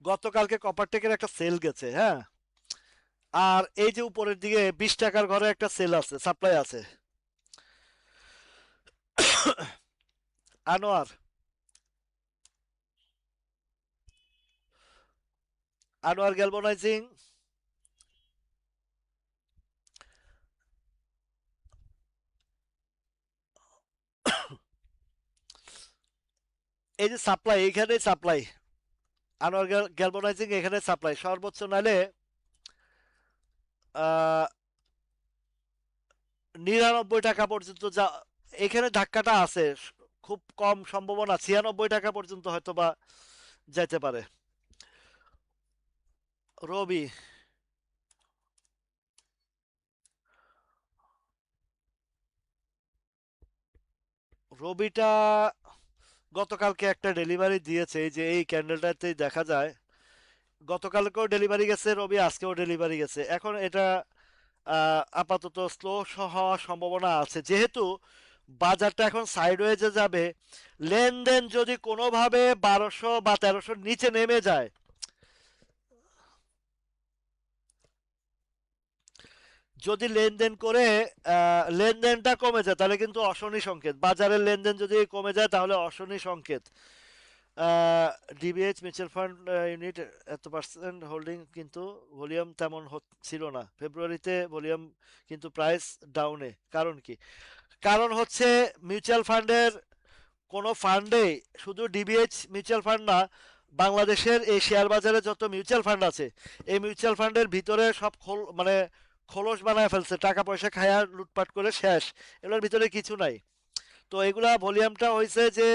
গতকালকে কপারটেকের একটা সেল গেছে, হ্যাঁ। আর এই যে উপরের দিকে 20 টাকার ঘরে একটা সেল আছে, সাপ্লাই আছে। আনোয়ার, আনোয়ার গ্যালভানাইজিং, এই যে সাপ্লাই, এখানে সাপ্লাই, আনোয়ার গ্যালভানাইজিং এখানে সাপ্লাই সর্বোচ্চ নাইলে 99 টাকা পর্যন্ত যা এখানে ধাক্কাটা আছে। খুব কম সম্ভাবনা, 96 টাকা পর্যন্ত হয়তো বা যাইতে পারে। রবি, রবিটা গতকালকে একটা ডেলিভারি দিয়েছে, এই যে এই ক্যান্ডেলটাতেই দেখা যায়। গতকালকেও ডেলিভারি গেছে রবি, আজকেও ডেলিভারি গেছে। এখন এটা আপাতত স্লো হওয়ার সম্ভাবনা আছে, যেহেতু বাজারটা এখন সাইডওয়েজে যাবে। লেনদেন যদি কোনোভাবে 1200 বা 1300 নিচে নেমে যায়, যদি লেনদেন করে লেনদেনটা কমে যায়, তাহলে কিন্তু অশনি সংকেত। বাজারের লেনদেন যদি কমে যায় তাহলে অশনি সংকেত। ডিবিএইচ মিউচুয়াল ফান্ড ইউনিট এত পার্সেন্ট হোল্ডিং, কিন্তু ভলিউম তেমন ছিল না ফেব্রুয়ারিতে। ভলিউম কিন্তু প্রাইস ডাউনে, কারণ কি? কারণ হচ্ছে মিউচুয়াল ফান্ডের কোনো ফান্ডে, শুধু ডিবিএইচ মিউচুয়াল ফান্ড না, বাংলাদেশের এই শেয়ার বাজারে যত মিউচুয়াল ফান্ড আছে, এই মিউচুয়াল ফান্ডের ভিতরে সব মানে খোলস বানায় ফেলছে, টাকা পয়সা খায়া লুটপাট করে শেষ। এগুলোর ভিতরে কিছু নাই। তো এগুলা ভলিউমটা হয়েছে যে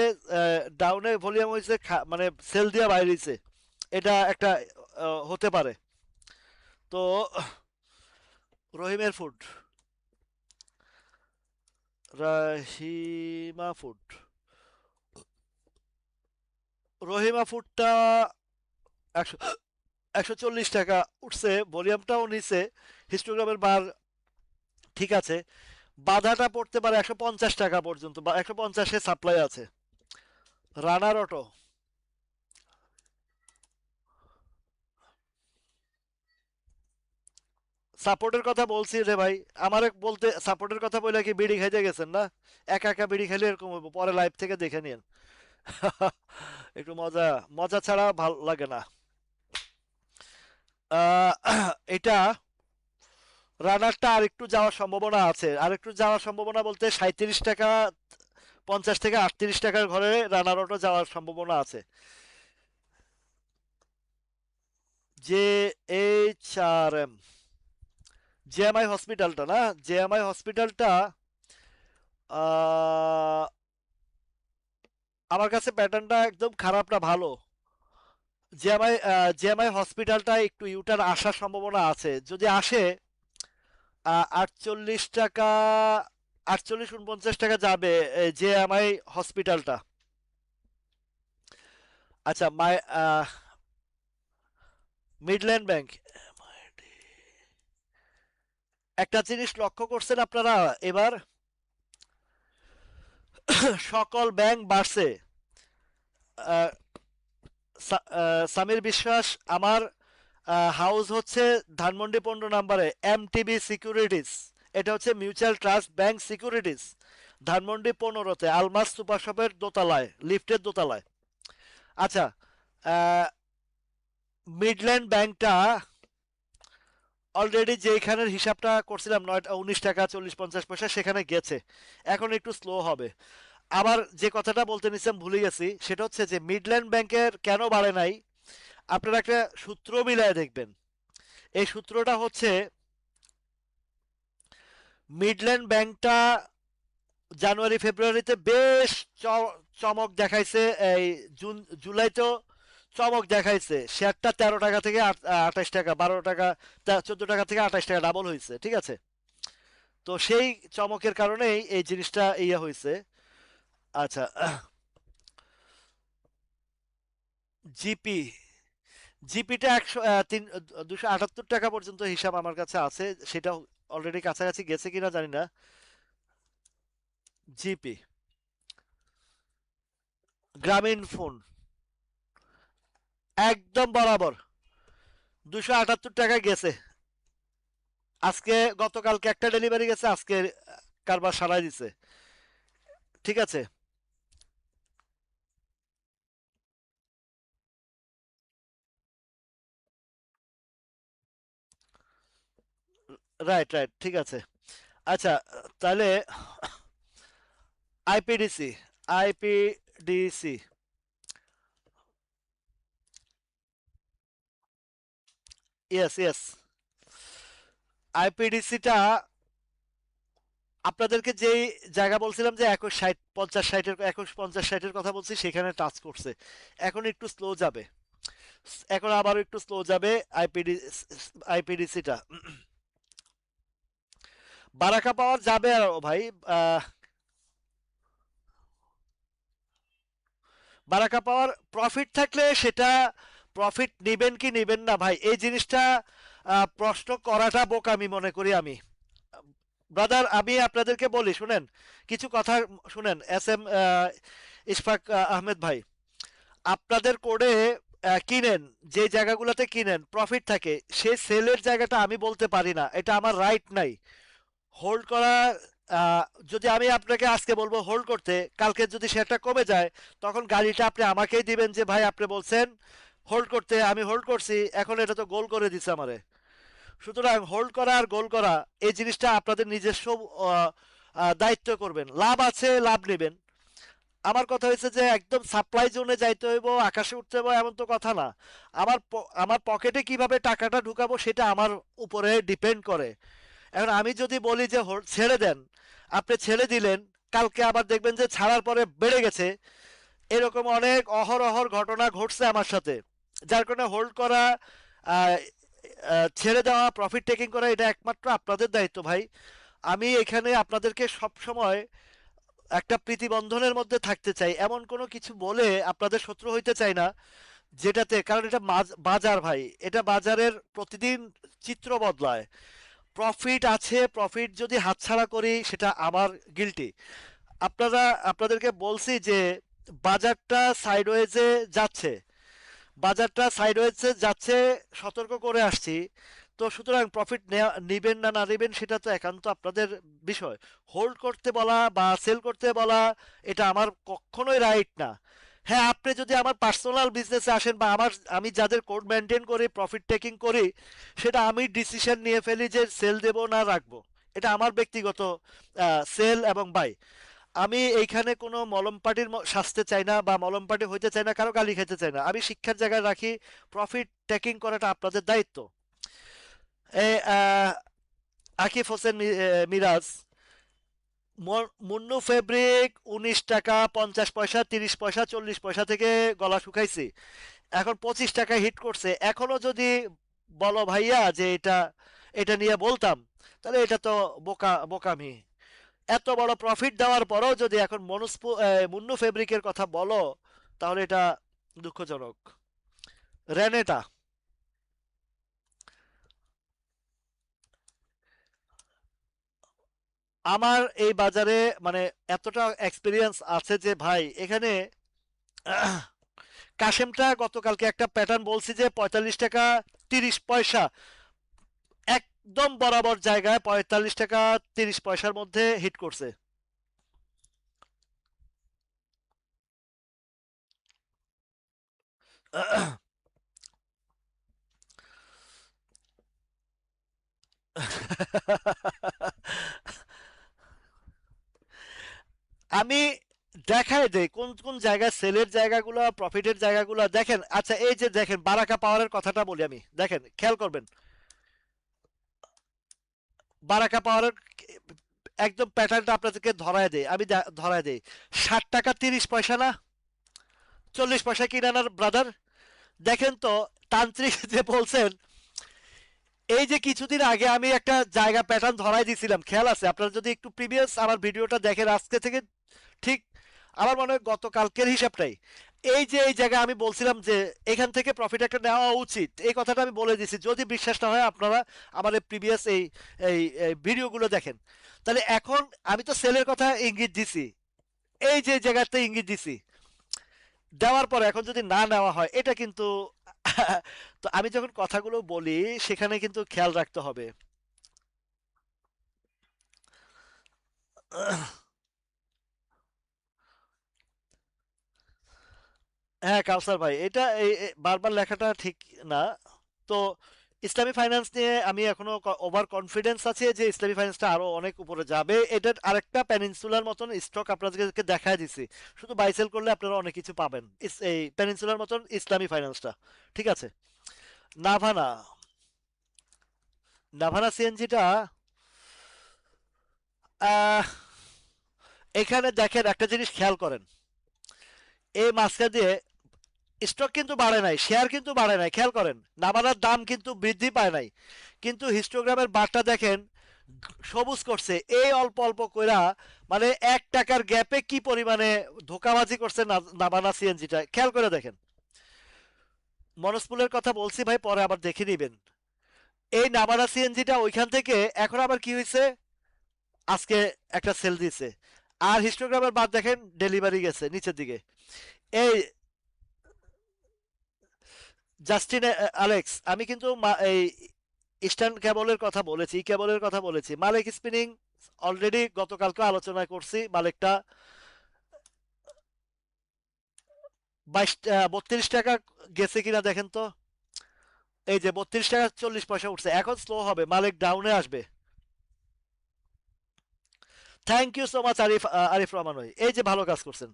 ডাউনে ভলিউম হয়েছে, মানে সেল দিয়ে বাইরে হয়েছে। এটা একটা হতে পারে। তো রহিমের ফুড, রাহিমা ফুড, রহিমা ফুডটা 140 টাকা উঠছে, ভলিউমটাও নিচে, হিস্টোগ্রামের বার ঠিক আছে। বাধাটা পড়তে পারে 150 টাকা পর্যন্ত, বা 150-এ সাপ্লাই আছে। রানার অটো, সাপোর্টের কথা বলছি রে ভাই। আমারে বলতে সাপোর্টের কথা বলে কি বিড়ি খাইতে গেছেন না? একা একা বিড়ি খাইলে এরকম হইব, পরে লাইভ থেকে দেখে নিন। একটু মজা, মজা ছাড়া ভাল লাগে না। এটা রানারটা আর একটু যাওয়ার সম্ভাবনা আছে, আর একটু যাওয়ার সম্ভাবনা বলতে 37 টাকা, 50 থেকে 38 টাকার ঘরে রানার অটো যাওয়ার সম্ভাবনা আছে। যে HRM, জেএমআই হসপিটালটা না, জেএমআই হসপিটালটা আহ, আমার কাছে প্যাটার্নটা একদম খারাপ না, ভালো। জেএমআই, জেএমআই হসপিটালটা একটু ইউটার আসার সম্ভাবনা আছে, যদি আসে 48 টাকা, 48-49 টাকা যাবে জেএমআই হসপিটালটা। আচ্ছা, মিডল্যান্ড ব্যাংক, একটা জিনিস লক্ষ্য করছেন আপনারা এবার, সকল ব্যাংক বাড়ছে। আহ, সামির বিশ্বাস, আমার হাউস হচ্ছে ধানমন্ডি 15 নম্বরে, এমটিবি সিকিউরিটিস। এটা হচ্ছে mutual trust bank securities, Dhanmondi 15-তে, আলমাস সুপার শপের দোতলায়, লিফটের দোতলায়। আচ্ছা, মিডল্যান্ড ব্যাংকটা অলরেডি যেখানের হিসাবটা করছিলাম 19 টাকা 40-50 পয়সা সেখানে গেছে। এখন একটু স্লো হবে। আবার যে কথাটা বলতে নিছিলাম ভুলে গেছি, সেটা হচ্ছে যে মিডল্যান্ড ব্যাংকের কেন বাড়ে নাই, আপনারা একটা সূত্র মিলায় দেখবেন। এই সূত্রটা হচ্ছে মিডল্যান্ড ব্যাংকটা জানুয়ারি ফেব্রুয়ারিতে বেশ চমক দেখাইছে। এই জুন জুলাইতেও চমক দেখাইছে, শেয়ারটা 13 টাকা থেকে 28 টাকা, 12 টাকা, 14 টাকা থেকে 28 টাকা ডাবল হয়েছে, ঠিক আছে। তো সেই চমকের কারণেই এই জিনিসটা ইয়ে হয়েছে। আচ্ছা, জিপি জিপিটা 278 টাকা পর্যন্ত হিসাব আমার কাছে আছে, সেটা অলরেডি কাছাকাছি গেছে কিনা জানি না। জিপি গ্রামীণ ফোন একদম বরাবর 278 টাকায় গেছে। আজকে গতকালকে একটা ডেলিভারি গেছে, আজকে কারবার সারাই দিছে, ঠিক আছে। রাইট রাইট, ঠিক আছে। আচ্ছা, তাহলে আইপিডিসি আইপিডিসি ইয়েস ইয়েস, আইপিডিসিটা আপনাদেরকে যেই জায়গা বলছিলাম যে 21 50 60 কথা বলছি, সেখানে টাচ করছে। এখন একটু স্লো যাবে, এখন আবার একটু স্লো যাবে। আইপিডি আইপিডিসিটা বারাকা পাওয়ার যাবে আর ভাই। আহ, বারাকা পাওয়ার প্রফিট থাকলে সেটা, প্রফিট নিবেন কি নিবেন না ভাই, এই জিনিসটা প্রশ্ন করাটা বোকামি মনে করি আমি। ব্রাদার, আমি আপনাদেরকে বলি শুনেন, কিছু কথা শুনেন। এস এম ইশফাক আহমেদ ভাই, আপনাদের কোডে কিনেন, যে জায়গাগুলোতে কিনেন প্রফিট থাকে, সে সেলের জায়গাটা আমি বলতে পারি না, এটা আমার রাইট নাই। হোল্ড করা, আহ, যদি আমি আপনাকে আজকে বলবো হোল্ড করতে, কালকে যদি শেয়ারটা কমে যায়, তখন গাড়িটা আপনি আমাকেই দিবেন যে ভাই আপনি বলছেন হোল্ড করতে, আমি হোল্ড করছি, এখন এটা তো গোল করে দিছে আমারে। সুতরাং হোল্ড করা আর গোল করা, এই জিনিসটা আপনাদের নিজস্ব আহ, দায়িত্ব করবেন। লাভ আছে, লাভ নেবেন। আমার কথা হয়েছে যে একদম সাপ্লাই জোনে যাইতে হইব, আকাশে উঠতে হইব, এমন তো কথা না। আমার পকেটে কিভাবে টাকাটা ঢুকাবো সেটা আমার উপরে ডিপেন্ড করে। এখন আমি যদি বলি যে ছেড়ে দেন, আপনি ছেড়ে দিলেন, কালকে আবার দেখবেন যে ছাড়ার পরে বেড়ে গেছে। এরকম অনেক অহরহর ঘটনা ঘটছে আমার সাথে। যার কারণে হোল্ড করা, আহ, ছেড়ে দেওয়া, প্রফিট টেকিং করা, এটা একমাত্র আপনাদের দায়িত্ব ভাই। আমি এখানে আপনাদেরকে সব সময় একটা প্রীতিবন্ধনের মধ্যে থাকতে চাই, এমন কোনো কিছু বলে আপনাদের শত্রু হইতে চাই না। যেটাতে, কারণ এটা বাজার ভাই, এটা বাজারের প্রতিদিন চিত্র বদলায়। প্রফিট আছে, প্রফিট যদি হাতছাড়া করি সেটা আমার গিল্টি। আপনারা, আপনাদেরকে বলছি যে বাজারটা সাইডওয়েজে যাচ্ছে, বাজারটা সাইডওয়েজে যাচ্ছে, সতর্ক করে আসছি। তো সুতরাং প্রফিট নিবেন না না নিবেন সেটা তো একান্ত আপনাদের বিষয়। হোল্ড করতে বলা বা সেল করতে বলা, এটা আমার কখনোই রাইট না। হ্যাঁ, আপনি যদি আমার পার্সোনাল বিজনেসে আসেন বা আমি যাদের কোড মেনটেন করি, প্রফিট টেকিং করি, সেটা আমি ডিসিশন নিয়ে ফেলি যে সেল দেব না রাখবো। এটা আমার ব্যক্তিগত সেল এবং বাই। আমি এইখানে কোনো মলম পার্টির সাজতে চাই না বা মলম পার্টি হইতে চাই না, কারো গালি খেতে চাই না। আমি শিক্ষার জায়গায় রাখি, প্রফিট টেকিং করাটা আপনাদের দায়িত্ব। এই আকিব হোসেন মিরাজ, মুন্নু ফেব্রিক 19 টাকা 50 পয়সা, 30 পয়সা, 40 পয়সা থেকে গলা শুকাইছি, এখন 25 টাকা হিট করছে। এখনো যদি বলো ভাইয়া যে এটা, এটা নিয়ে বলতাম, তাহলে এটা তো বোকামি। এত বড় প্রফিট দেওয়ার পরেও যদি এখন মুন্নু ফেব্রিকের কথা বলো, তাহলে এটা দুঃখজনক। রেনেটা, আমার এই বাজারে মানে এতটা এক্সপিরিয়েন্স আছে যে ভাই, এখানে আহ, কাশেমটা গতকালকে একটা প্যাটার্ন বলছি যে 45 টাকা 30 পয়সা, একদম বরাবর জায়গায় 45 টাকা 30 পয়সার মধ্যে হিট করছে। আমি দেখাই দেই কোন কোন জায়গায় সেলের জায়গাগুলো, প্রফিটের জায়গাগুলো দেখেন। আচ্ছা এই যে দেখেন বারাকা পাওয়ারের কথাটা বলি আমি, দেখেন খেয়াল করবেন। বারাকা পাওয়ারের একদম প্যাটার্নটা আপনাদেরকে ধরায় দেয়, আমি ধরায় দেই। 60 টাকা 30 পয়সা না, 40 পয়সা কিনে আনার ব্রাদার। দেখেন তো, তান্ত্রিক যে বলছেন, এই যে কিছুদিন আগে আমি একটা জায়গা প্যাটার্ন ধরাই দিয়েছিলাম, খেয়াল আছে? আপনারা যদি একটু প্রিভিয়াস আমার ভিডিওটা দেখেন, আজকে থেকে ঠিক আমার মনে হয় গতকালকের হিসাবটাই, এই যে এই জায়গায় আমি বলছিলাম যে এখান থেকে প্রফিট একটা নেওয়া উচিত, এই কথাটা আমি বলে দিছি। যদি বিশ্বাস না হয় আপনারা আমার প্রিভিয়াস এই এই এই ভিডিওগুলো দেখেন। তাহলে এখন আমি তো সেলের কথা ইঙ্গিত দিছি, এই যে জায়গাতে ইঙ্গিত দিছি, দেওয়ার পরে এখন যদি না নেওয়া হয় এটা কিন্তু তো আমি যখন কথাগুলো বলি সেখানে কিন্তু খেয়াল রাখতে হবে। হ্যাঁ কাউসার ভাই, এটা বারবার লেখাটা ঠিক না। তো ইসলামী ফাইন্যান্স নিয়ে আমি এখনো ওভার কনফিডেন্স আছে যে ইসলামী ফাইন্যান্সটা আরো অনেক উপরে যাবে। এটার আরেকটা পেনিনসুলার মতন স্টক আপনাদেরকে দেখায় দিছি, শুধু বাই সেল করলে আপনারা অনেক কিছু পাবেন। এই পেনিনসুলার মতন ইসলামী ফাইন্যান্সটা, ঠিক আছে? নাভানা, নাভানা সিএনজিটা আহ এখানে দেখেন একটা জিনিস খেয়াল করেন, এই মাঝখান দিয়ে স্টক কিন্তু বাড়ে নাই, শেয়ার কিন্তু বাড়ে নাই, খেয়াল করেন। নাভানার দাম কিন্তু বৃদ্ধি পায় নাই, কিন্তু হিস্টোগ্রামের বারটা দেখেন সবুজ করছে এই অল্প অল্প কইরা। মানে 1 টাকার গ্যাপে কি পরিমাণে ধোকাবাজি করছে নাভানা সিএনজিটা, খেয়াল করে দেখেন। মনসপুলের কথা বলছি ভাই, পরে আবার দেখে নিবেন। এই নাভানা সিএনজিটা ওইখান থেকে এখন আবার কি হয়েছে, আজকে একটা সেল দিছে। আর হিস্টোগ্রামের বার দেখেন ডেলিভারি গেছে নিচের দিকে। এই জাস্টিন আলেক্স, আমি কিন্তু এই ইস্টার্ন কেবলের কথা বলেছি, ই কেবলের কথা বলেছি। মালিক স্পিনিং অলরেডি গতকালকে আলোচনা করছি, মালিকটা 32 টাকা গেছে কিনা দেখেন তো। এই যে 32 টাকা 40 পয়সা উঠছে, এখন স্লো হবে, মালিক ডাউনে আসবে। Thank you so much Arif, Arif Rahman ভাই, এই যে ভালো কাজ করছেন,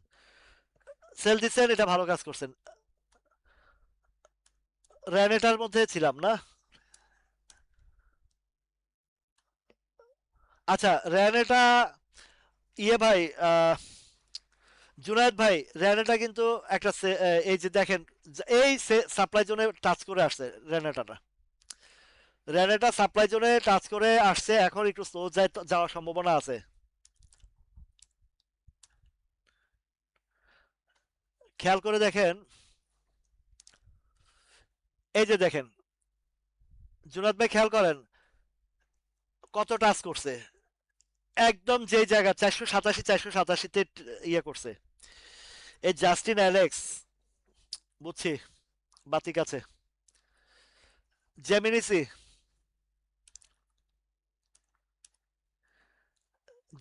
সেল দিচ্ছেন, এটা ভালো কাজ করছেন। র্যানেটার মধ্যে ছিলাম না। আচ্ছা র্যানেটা, ইয়ে ভাই, জুনায়েদ ভাই, র্যানেটা কিন্তু একটা এই যে দেখেন, এই সাপ্লাই জোনে টাচ করে আসছে র্যানেটাটা। র্যানেটা সাপ্লাই জোনে টাচ করে আসছে, এখন একটু স্লো যাওয়ার সম্ভাবনা আছে। খেয়াল করে দেখেন, এই যে দেখেন জুনায়েদ ভাই, খেয়াল করেন কত টাচ করছে, একদম যে জায়গা 487 487-তে ইয়ে করছে। এই জাস্টিন অ্যালেক্স, বুঝছি, বাতিক আছে। জেমিনিসি,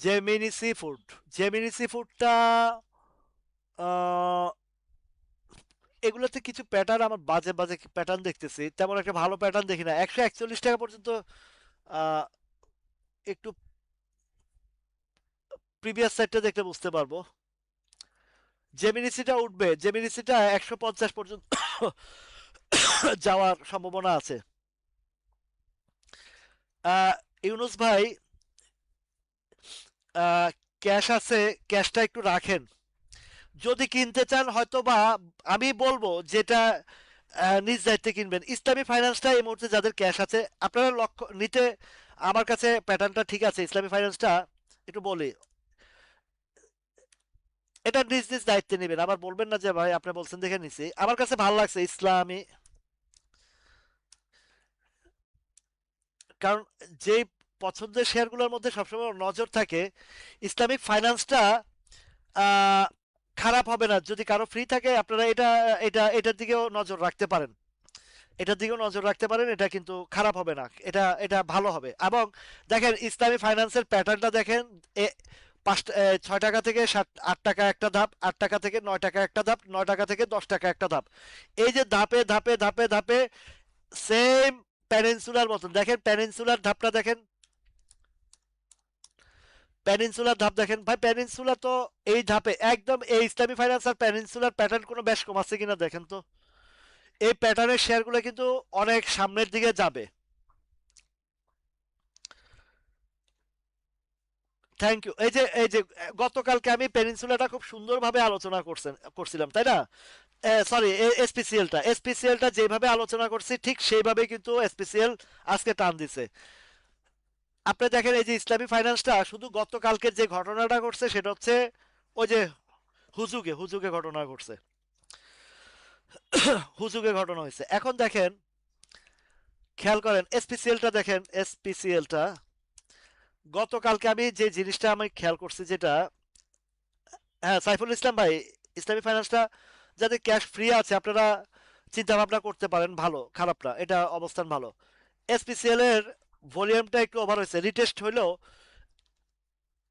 জেমিনিসি ফুড, জেমিনিসি ফুডটা এগুলোতে কিছু প্যাটার্ন, আমার বাজে বাজে প্যাটার্ন দেখতেছি, তেমন একটা ভালো প্যাটার্ন দেখি না। 141 টাকা পর্যন্ত আহ, একটু প্রিভিয়াস সাইডটা দেখলে বুঝতে পারবো। জেমিনিসিটা উঠবে, জেমিনিসিটা 150 পর্যন্ত যাওয়ার সম্ভাবনা আছে। আহ, ইউনুস ভাই, ক্যাশ আছে, ক্যাশটা একটু রাখেন। যদি কিনতে চান হয়তো বা আমি বলবো যেটা নিজ দায়িত্বে কিনবেন। ইসলামী ফাইন্যান্সটা এই মুহূর্তে যাদের ক্যাশ আছে আপনারা লক্ষ্য নিতে, আমার কাছে প্যাটার্নটা ঠিক আছে। ইসলামী ফাইন্যান্সটা একটু বলি, এটা নিজ নিজ দায়িত্বে নেবেন, আবার বলবেন না যে ভাই আপনি বলছেন দেখে নিছি। আমার কাছে ভালো লাগছে ইসলামী, কারণ যে পছন্দের শেয়ারগুলোর মধ্যে সবসময় নজর থাকে, ইসলামিক ফাইন্যান্সটা আহ, খারাপ হবে না। যদি কারো ফ্রি থাকে আপনারা এটা এটা এটার দিকেও নজর রাখতে পারেন, এটার দিকেও নজর রাখতে পারেন, এটা কিন্তু খারাপ হবে না, এটা এটা ভালো হবে। এবং দেখেন ইসলামী ফাইন্যান্সের প্যাটার্নটা দেখেন, এ 6 টাকা থেকে 8 টাকা একটা ধাপ, 8 টাকা থেকে 9 টাকা একটা ধাপ, 9 টাকা থেকে 10 টাকা একটা ধাপ। এই যে ধাপে ধাপে ধাপে ধাপে সেম প্যানিনসুলার মতন দেখেন, প্যানিনসুলার ধাপটা দেখেন, প্যানিনসুলার ধাপ দেখেন ভাই। প্যানিনসুলা তো এই ধাপে একদম, এই ইসলামী ফাইন্যান্স আর প্যানিনসুলার প্যাটার্ন কোনো বেশ কম আছে কিনা দেখেন তো। এই প্যাটার্নের শেয়ারগুলো কিন্তু অনেক সামনের দিকে যাবে। Thank you. এই যে গতকালকে আমি পেনিনসুলাটা খুব সুন্দরভাবে আলোচনা করছিলাম তাই না? সরি, এসপিসিএলটা যেভাবে আলোচনা করছি ঠিক সেইভাবে কিন্তু এসপিসিএল আজকে টান দিছে। আপনি দেখেন এই যে ইসলামী ফাইন্যান্সটা শুধু গতকালকের যে ঘটনাটা ঘটছে সেটা হচ্ছে ওই যে হুজুগে হুজুগে ঘটনা ঘটছে, হুজুগে ঘটনা হয়েছে। এখন দেখেন, খেয়াল করেন এসপিসিএলটা দেখেন, এসপিসিএলটা গতকালকে আমি যে জিনিসটা আমি খেয়াল করছি যেটা, হ্যাঁ সাইফুল ইসলাম ভাই, ইসলামী ফাইন্যান্সটা যাদের ক্যাশ ফ্রি আছে আপনারা চিন্তা ভাবনা করতে পারেন, ভালো খারাপ না, এটা অবস্থান ভালো। এসপিসিএল এর ভলিউমটা একটু ওভার হয়েছে, রিটেস্ট হইলেও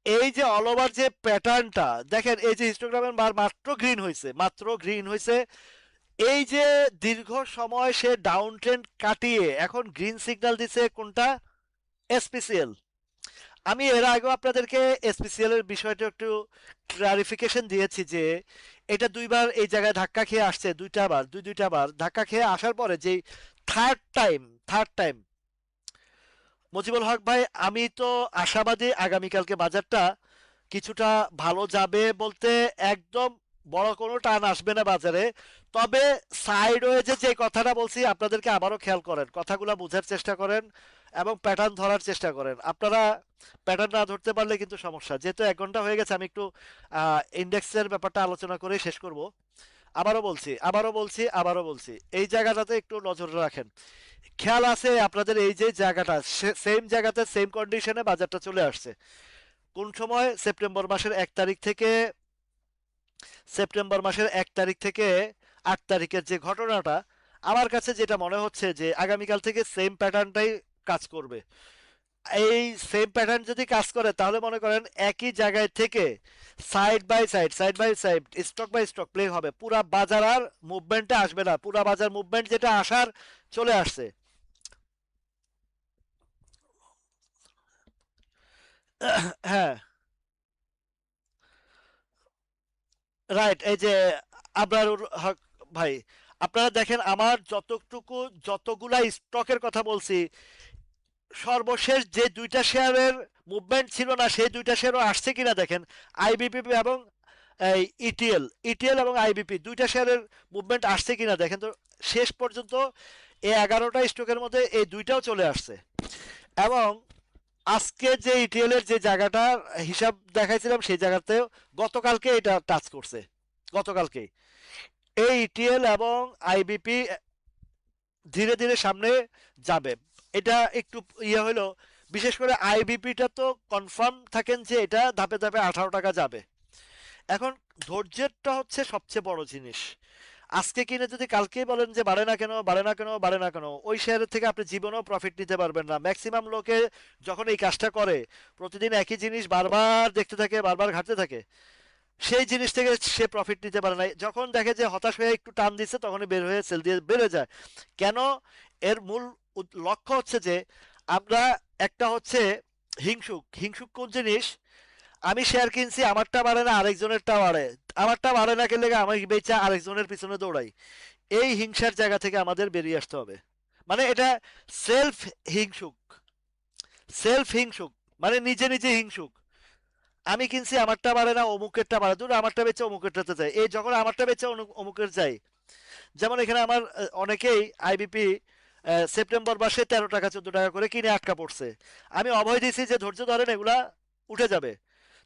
এই যে অল ওভার যে প্যাটার্নটা দেখেন, এই যে হিস্টোগ্রামের বার মাত্র গ্রিন হয়েছে, মাত্র গ্রিন হয়েছে। এই যে দীর্ঘ সময় সে ডাউন ট্রেন্ড কাটিয়ে এখন গ্রিন সিগন্যাল দিছে কোনটা? এসপিসিএল। আমি এর আগেও আপনাদেরকে এসপিসিএল এর বিষয়টা একটু ক্লারিফিকেশন দিয়েছি যে এটা দুইবার এই জায়গায় ধাক্কা খেয়ে আসছে, দুইটা বার ধাক্কা খেয়ে আসার পরে যে থার্ড টাইম মুজিবুল হক ভাই, আমি তো আশাবাদী আগামীকালকে বাজারটা কিছুটা ভালো যাবে বলতে, একদম বড় কোনো টান আসবে না বাজারে। তবে সাইড ওয়েজে যে কথাটা বলছি আপনাদেরকে আবারও খেয়াল করেন, কথাগুলো বোঝার চেষ্টা করেন এবং প্যাটার্ন ধরার চেষ্টা করেন। আপনারা প্যাটার্ন না ধরতে পারলে কিন্তু সমস্যা। যেহেতু 1 ঘন্টা হয়ে গেছে, আমি একটু ইন্ডেক্সের ব্যাপারটা আলোচনা করে শেষ করব। আবারও বলছি এই জায়গাটাতে একটু নজর রাখেন। খেয়াল আছে আপনাদের এই যে জায়গাটা, সেম জায়গাতে সেম কন্ডিশনে বাজারটা চলে আসছে কোন সময়? সেপ্টেম্বর মাসের 1 তারিখ থেকে 8 তারিখের যে ঘটনাটা, আমার কাছে যেটা মনে হচ্ছে যে আগামীকাল থেকে সেম প্যাটার্নটাই কাজ করবে। এই সেম প্যাটার্ন যদি কাজ করে তাহলে মনে করেন একই জায়গায় থেকে side by side stock by stock play হবে, পুরা বাজার আর মুভমেন্টে আসবে না, পুরা বাজার মুভমেন্ট যেটা আসার চলে আসছে। হ্যাঁ, রাইট। এই যে আবরারুল হক ভাই, আপনারা দেখেন আমার যতগুলা স্টকের কথা বলছি, সর্বশেষ যে দুইটা শেয়ারের মুভমেন্ট ছিল না সেই দুইটা শেয়ারও আসছে কিনা দেখেন। আইবিপি এবং এই ইটিএল এবং আইবিপি দুইটা শেয়ারের মুভমেন্ট আসছে কিনা দেখেন তো। শেষ পর্যন্ত এই 11টা স্টকের মধ্যে এই দুইটাও চলে আসছে। এবং আজকে যে ইটিএল এর যে জায়গাটার হিসাব দেখাইছিলাম সেই জায়গাতেও গতকালকে এটা টাচ করছে, গতকালকে। এই ইটিএল এবং আইবিপি ধীরে ধীরে সামনে যাবে, এটা একটু ইয়ে হলো। বিশেষ করে আইবিপিটা তো কনফার্ম থাকেন যে এটা ধাপে ধাপে 18 টাকা যাবে। এখন ধৈর্যেরটা হচ্ছে সবচেয়ে বড় জিনিস। আজকে কিনে যদি কালকেই বলেন যে বাড়ে না কেন, ওই শেয়ারের থেকে আপনি জীবনেও প্রফিট নিতে পারবেন না। ম্যাক্সিমাম লোকে যখন এই কাজটা করে, প্রতিদিন একই জিনিস বারবার দেখতে থাকে, বারবার ঘাটতে থাকে, সেই জিনিস থেকে সে প্রফিট নিতে পারে না। যখন দেখে যে হতাশ হয়ে একটু টান দিচ্ছে তখনই বের হয়ে সেল দিয়ে বেড়ে যায়। কেন? এর মূল লক্ষ্য হচ্ছে যে আমরা, একটা হচ্ছে হিংসুক। হিংসুক কোন জিনিস? আমি শেয়ার কিনছি, আমারটা বাড়ে না আরেকজনেরটা বাড়ে, আমারটা বাড়ে না গেলে আমি বেচা আরেকজনের পিছনে দৌড়াই। এই হিংসার জায়গা থেকে আমাদের বেরিয়ে আসতে হবে। মানে এটা সেলফ হিংসুক, সেলফ হিংসুক, মানে নিজে নিজে হিংসুক। আমি কিনছি, আমারটা বাড়ে না অমুকেরটা বাড়ে, দূর আমারটা বেচে অমুকেরটাতে যায়, এই যখন আমারটা বেচে অমুকের যায়। যেমন এখানে আমার অনেকেই আইবিপি সেপ্টেম্বর মাসে 13 টাকা 14 টাকা করে কিনে আটকা পড়ছে। আমি অভয় দিছি যে ধৈর্য ধরেন, এগুলা উঠে যাবে।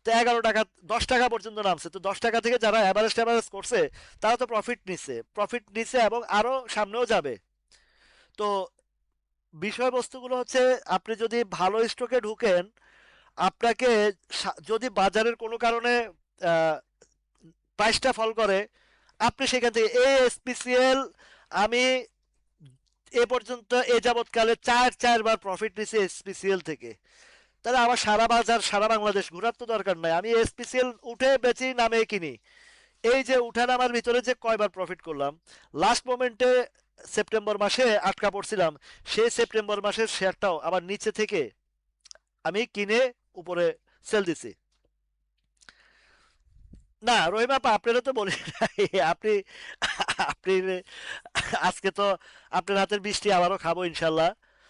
তো 11 টাকা 10 টাকা পর্যন্ত নামছে, তো 10 টাকা থেকে যারা অ্যাভারেজ করছে তারা তো প্রফিট নিচ্ছে এবং আরো সামনেও যাবে। তো বিষয়বস্তুগুলো হচ্ছে, আপনি যদি ভালো স্টকে ঢুকেন, আপনাকে যদি বাজারের কোনো কারণে প্রাইসটা ফল করে, আপনি সেখান থেকে এসপিসিএল, আমি এ পর্যন্ত এ যাবৎকালে চারবার প্রফিট নিছি এসপিসিএল থেকে। তাহলে আমার সারা বাজার সারা বাংলাদেশ ঘোরার তো দরকার নাই, আমি এসপিসিএল উঠে বেচি নামে কিনি। এই যে উঠানামার ভিতরে যে কয়বার প্রফিট করলাম, লাস্ট মোমেন্টে সেপ্টেম্বর মাসে আটকা পড়ছিলাম, সেই সেপ্টেম্বর মাসের শেয়ারটাও আবার নিচে থেকে আমি কিনে উপরে সেল দিছি। না রহিমা আপা, আপনারা তো বলি নাই। আপনি আপনি আজকে তো আপনার হাতের বৃষ্টি আবারও খাবো ইনশাল্লাহ।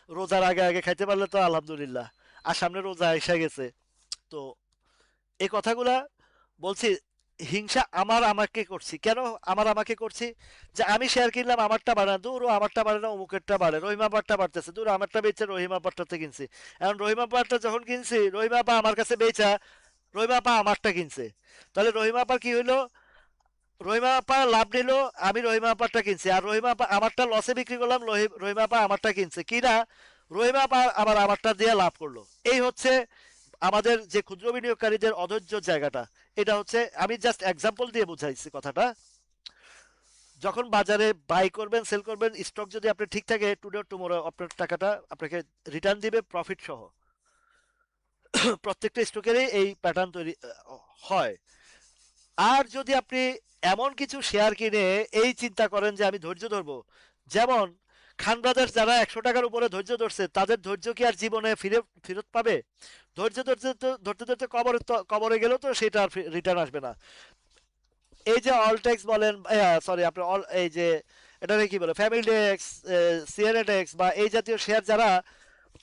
রোজার আগে আগে খাইতে পারলে তো আলহামদুলিল্লাহ। আর সামনে রোজা এসে গেছে। তো এই কথাগুলা বলছি, হিংসা আমাকে করছি কেন? আমাকে করছি যে আমি শেয়ার কিনলাম, আমারটা বাড়ে না, দূর ও আমারটা বাড়ে না, অমুকেরটা বাড়ে, রহিমা পাটটা বাড়তেছে, দূর আমারটা বেচে রহিমা পাটটাতে কিনছি। এখন রহিমা পাটটা যখন কিনছি, রহিমা পা আমার কাছে বেচা, রহিমা পা আমারটা কিনছে। তাহলে রহিমা পার কি হইলো? রহিমা আপা লাভ নিল, আমি রহিমা আপারটা কিনছি, আর রহিমা আপা আমারটা লসে বিক্রি করলাম, রহিমা আপা আমারটা কিনছে কিনা, রহিমা আপা আবার আমারটা দিয়ে লাভ করলো। এই হচ্ছে আমাদের যে ক্ষুদ্র বিনিয়োগকারীদের অধৈর্য্য জায়গাটা। এটা হচ্ছে, আমি জাস্ট এক্সাম্পল দিয়ে বুঝাইছি কথাটা। যখন বাজারে বাই করবেন সেল করবেন, স্টক যদি আপনি ঠিক থাকে, টুডে টুমোরো আপনার টাকাটা আপনাকে রিটার্ন দিবে প্রফিট সহ। প্রত্যেকটা স্টকেরই এই প্যাটার্ন তৈরি হয়। আর যদি আপনি এমন কিছু শেয়ার কিনে এই চিন্তা করেন যে আমি ধৈর্য ধরবো, যেমন খান ব্রাদার্স যারা 100 টাকার উপরে ধৈর্য ধরছে, তাদের ধৈর্য কি আর জীবনে ফেরত পাবে? ধৈর্য ধরতে ধরতে ধরতে কবরে গেলেও তো সেটা আর রিটার্ন আসবে না। এই যে অলটেক্স বলেন, সরি আপনার অল, এই যে এটাকে কি বলে, ফ্যামিলি ডেক্স, সিএনএটেক্স বা এই জাতীয় শেয়ার যারা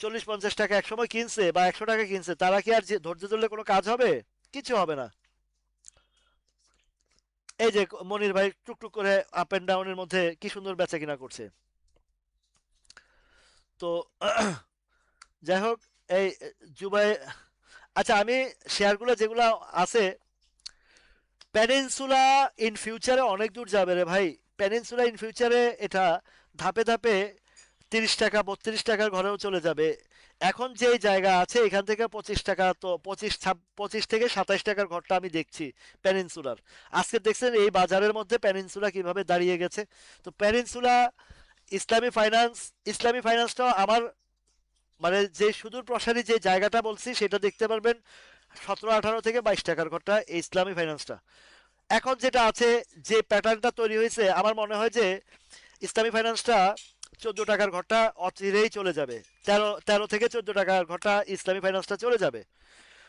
40-50 টাকা একসময় কিনছে বা 100 টাকা কিনছে, তারা কি আর ধৈর্য ধরলে কোনো কাজ হবে? কিছু হবে না। এই যে মনির ভাই টুকটুক করে আপ এন্ড ডাউনের মধ্যে কি সুন্দর বেচা কিনা করছে। তো যাই হোক, এই জুবাই, আচ্ছা আমি শেয়ারগুলো যেগুলো আছে, প্যানিনসুলা ইন ফিউচারে অনেক দূর যাবে রে ভাই। প্যানিনসুলা ইন ফিউচারে এটা ধাপে ধাপে 30 টাকা 32 টাকার ঘরেও চলে যাবে। এখন যে জায়গা আছে এখান থেকে 25 টাকা, তো 25 থেকে 27 টাকার ঘরটা আমি দেখছি প্যানিনসুলার। আজকে দেখছেন এই বাজারের মধ্যে প্যানিনসুলা কিভাবে দাঁড়িয়ে গেছে। তো প্যানিনসুলা, ইসলামী ফাইন্যান্স, ইসলামী ফাইন্যান্সটাও আমার, মানে যে সুদূর প্রসারী যে জায়গাটা বলছি সেটা দেখতে পারবেন 17-18 থেকে 22 টাকার ঘরটা, এই ইসলামী ফাইন্যান্সটা। এখন যেটা আছে, যে প্যাটার্নটা তৈরি হয়েছে, আমার মনে হয় যে ইসলামী ফাইন্যান্সটা 14 টাকার ঘরটা অচিরেই চলে যাবে। 13 থেকে 14 টাকার ঘরটা ইসলামী ফাইন্যান্সটা চলে যাবে।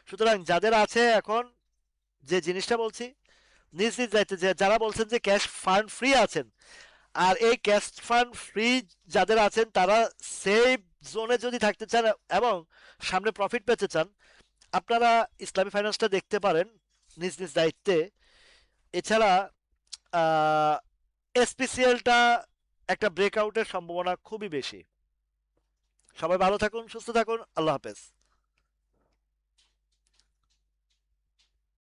সুতরাং যাদের আছে এখন, যে জিনিসটা বলছি, নিজ নিজ দায়িত্বে, যারা বলছেন যে ক্যাশ ফান্ড ফ্রি আছেন, আর এই ক্যাশ ফান্ড ফ্রি যাদের আছেন, তারা সেফ জোনে যদি থাকতে চান এবং সামনে প্রফিট পেতে চান, আপনারা ইসলামী ফাইন্যান্সটা দেখতে পারেন নিজ নিজ দায়িত্বে। এছাড়া এসপিসিএলটা একটা ব্রেকআউটের সম্ভাবনা খুবই বেশি। সবাই ভালো থাকুন, সুস্থ থাকুন, আল্লাহ হাফেজ।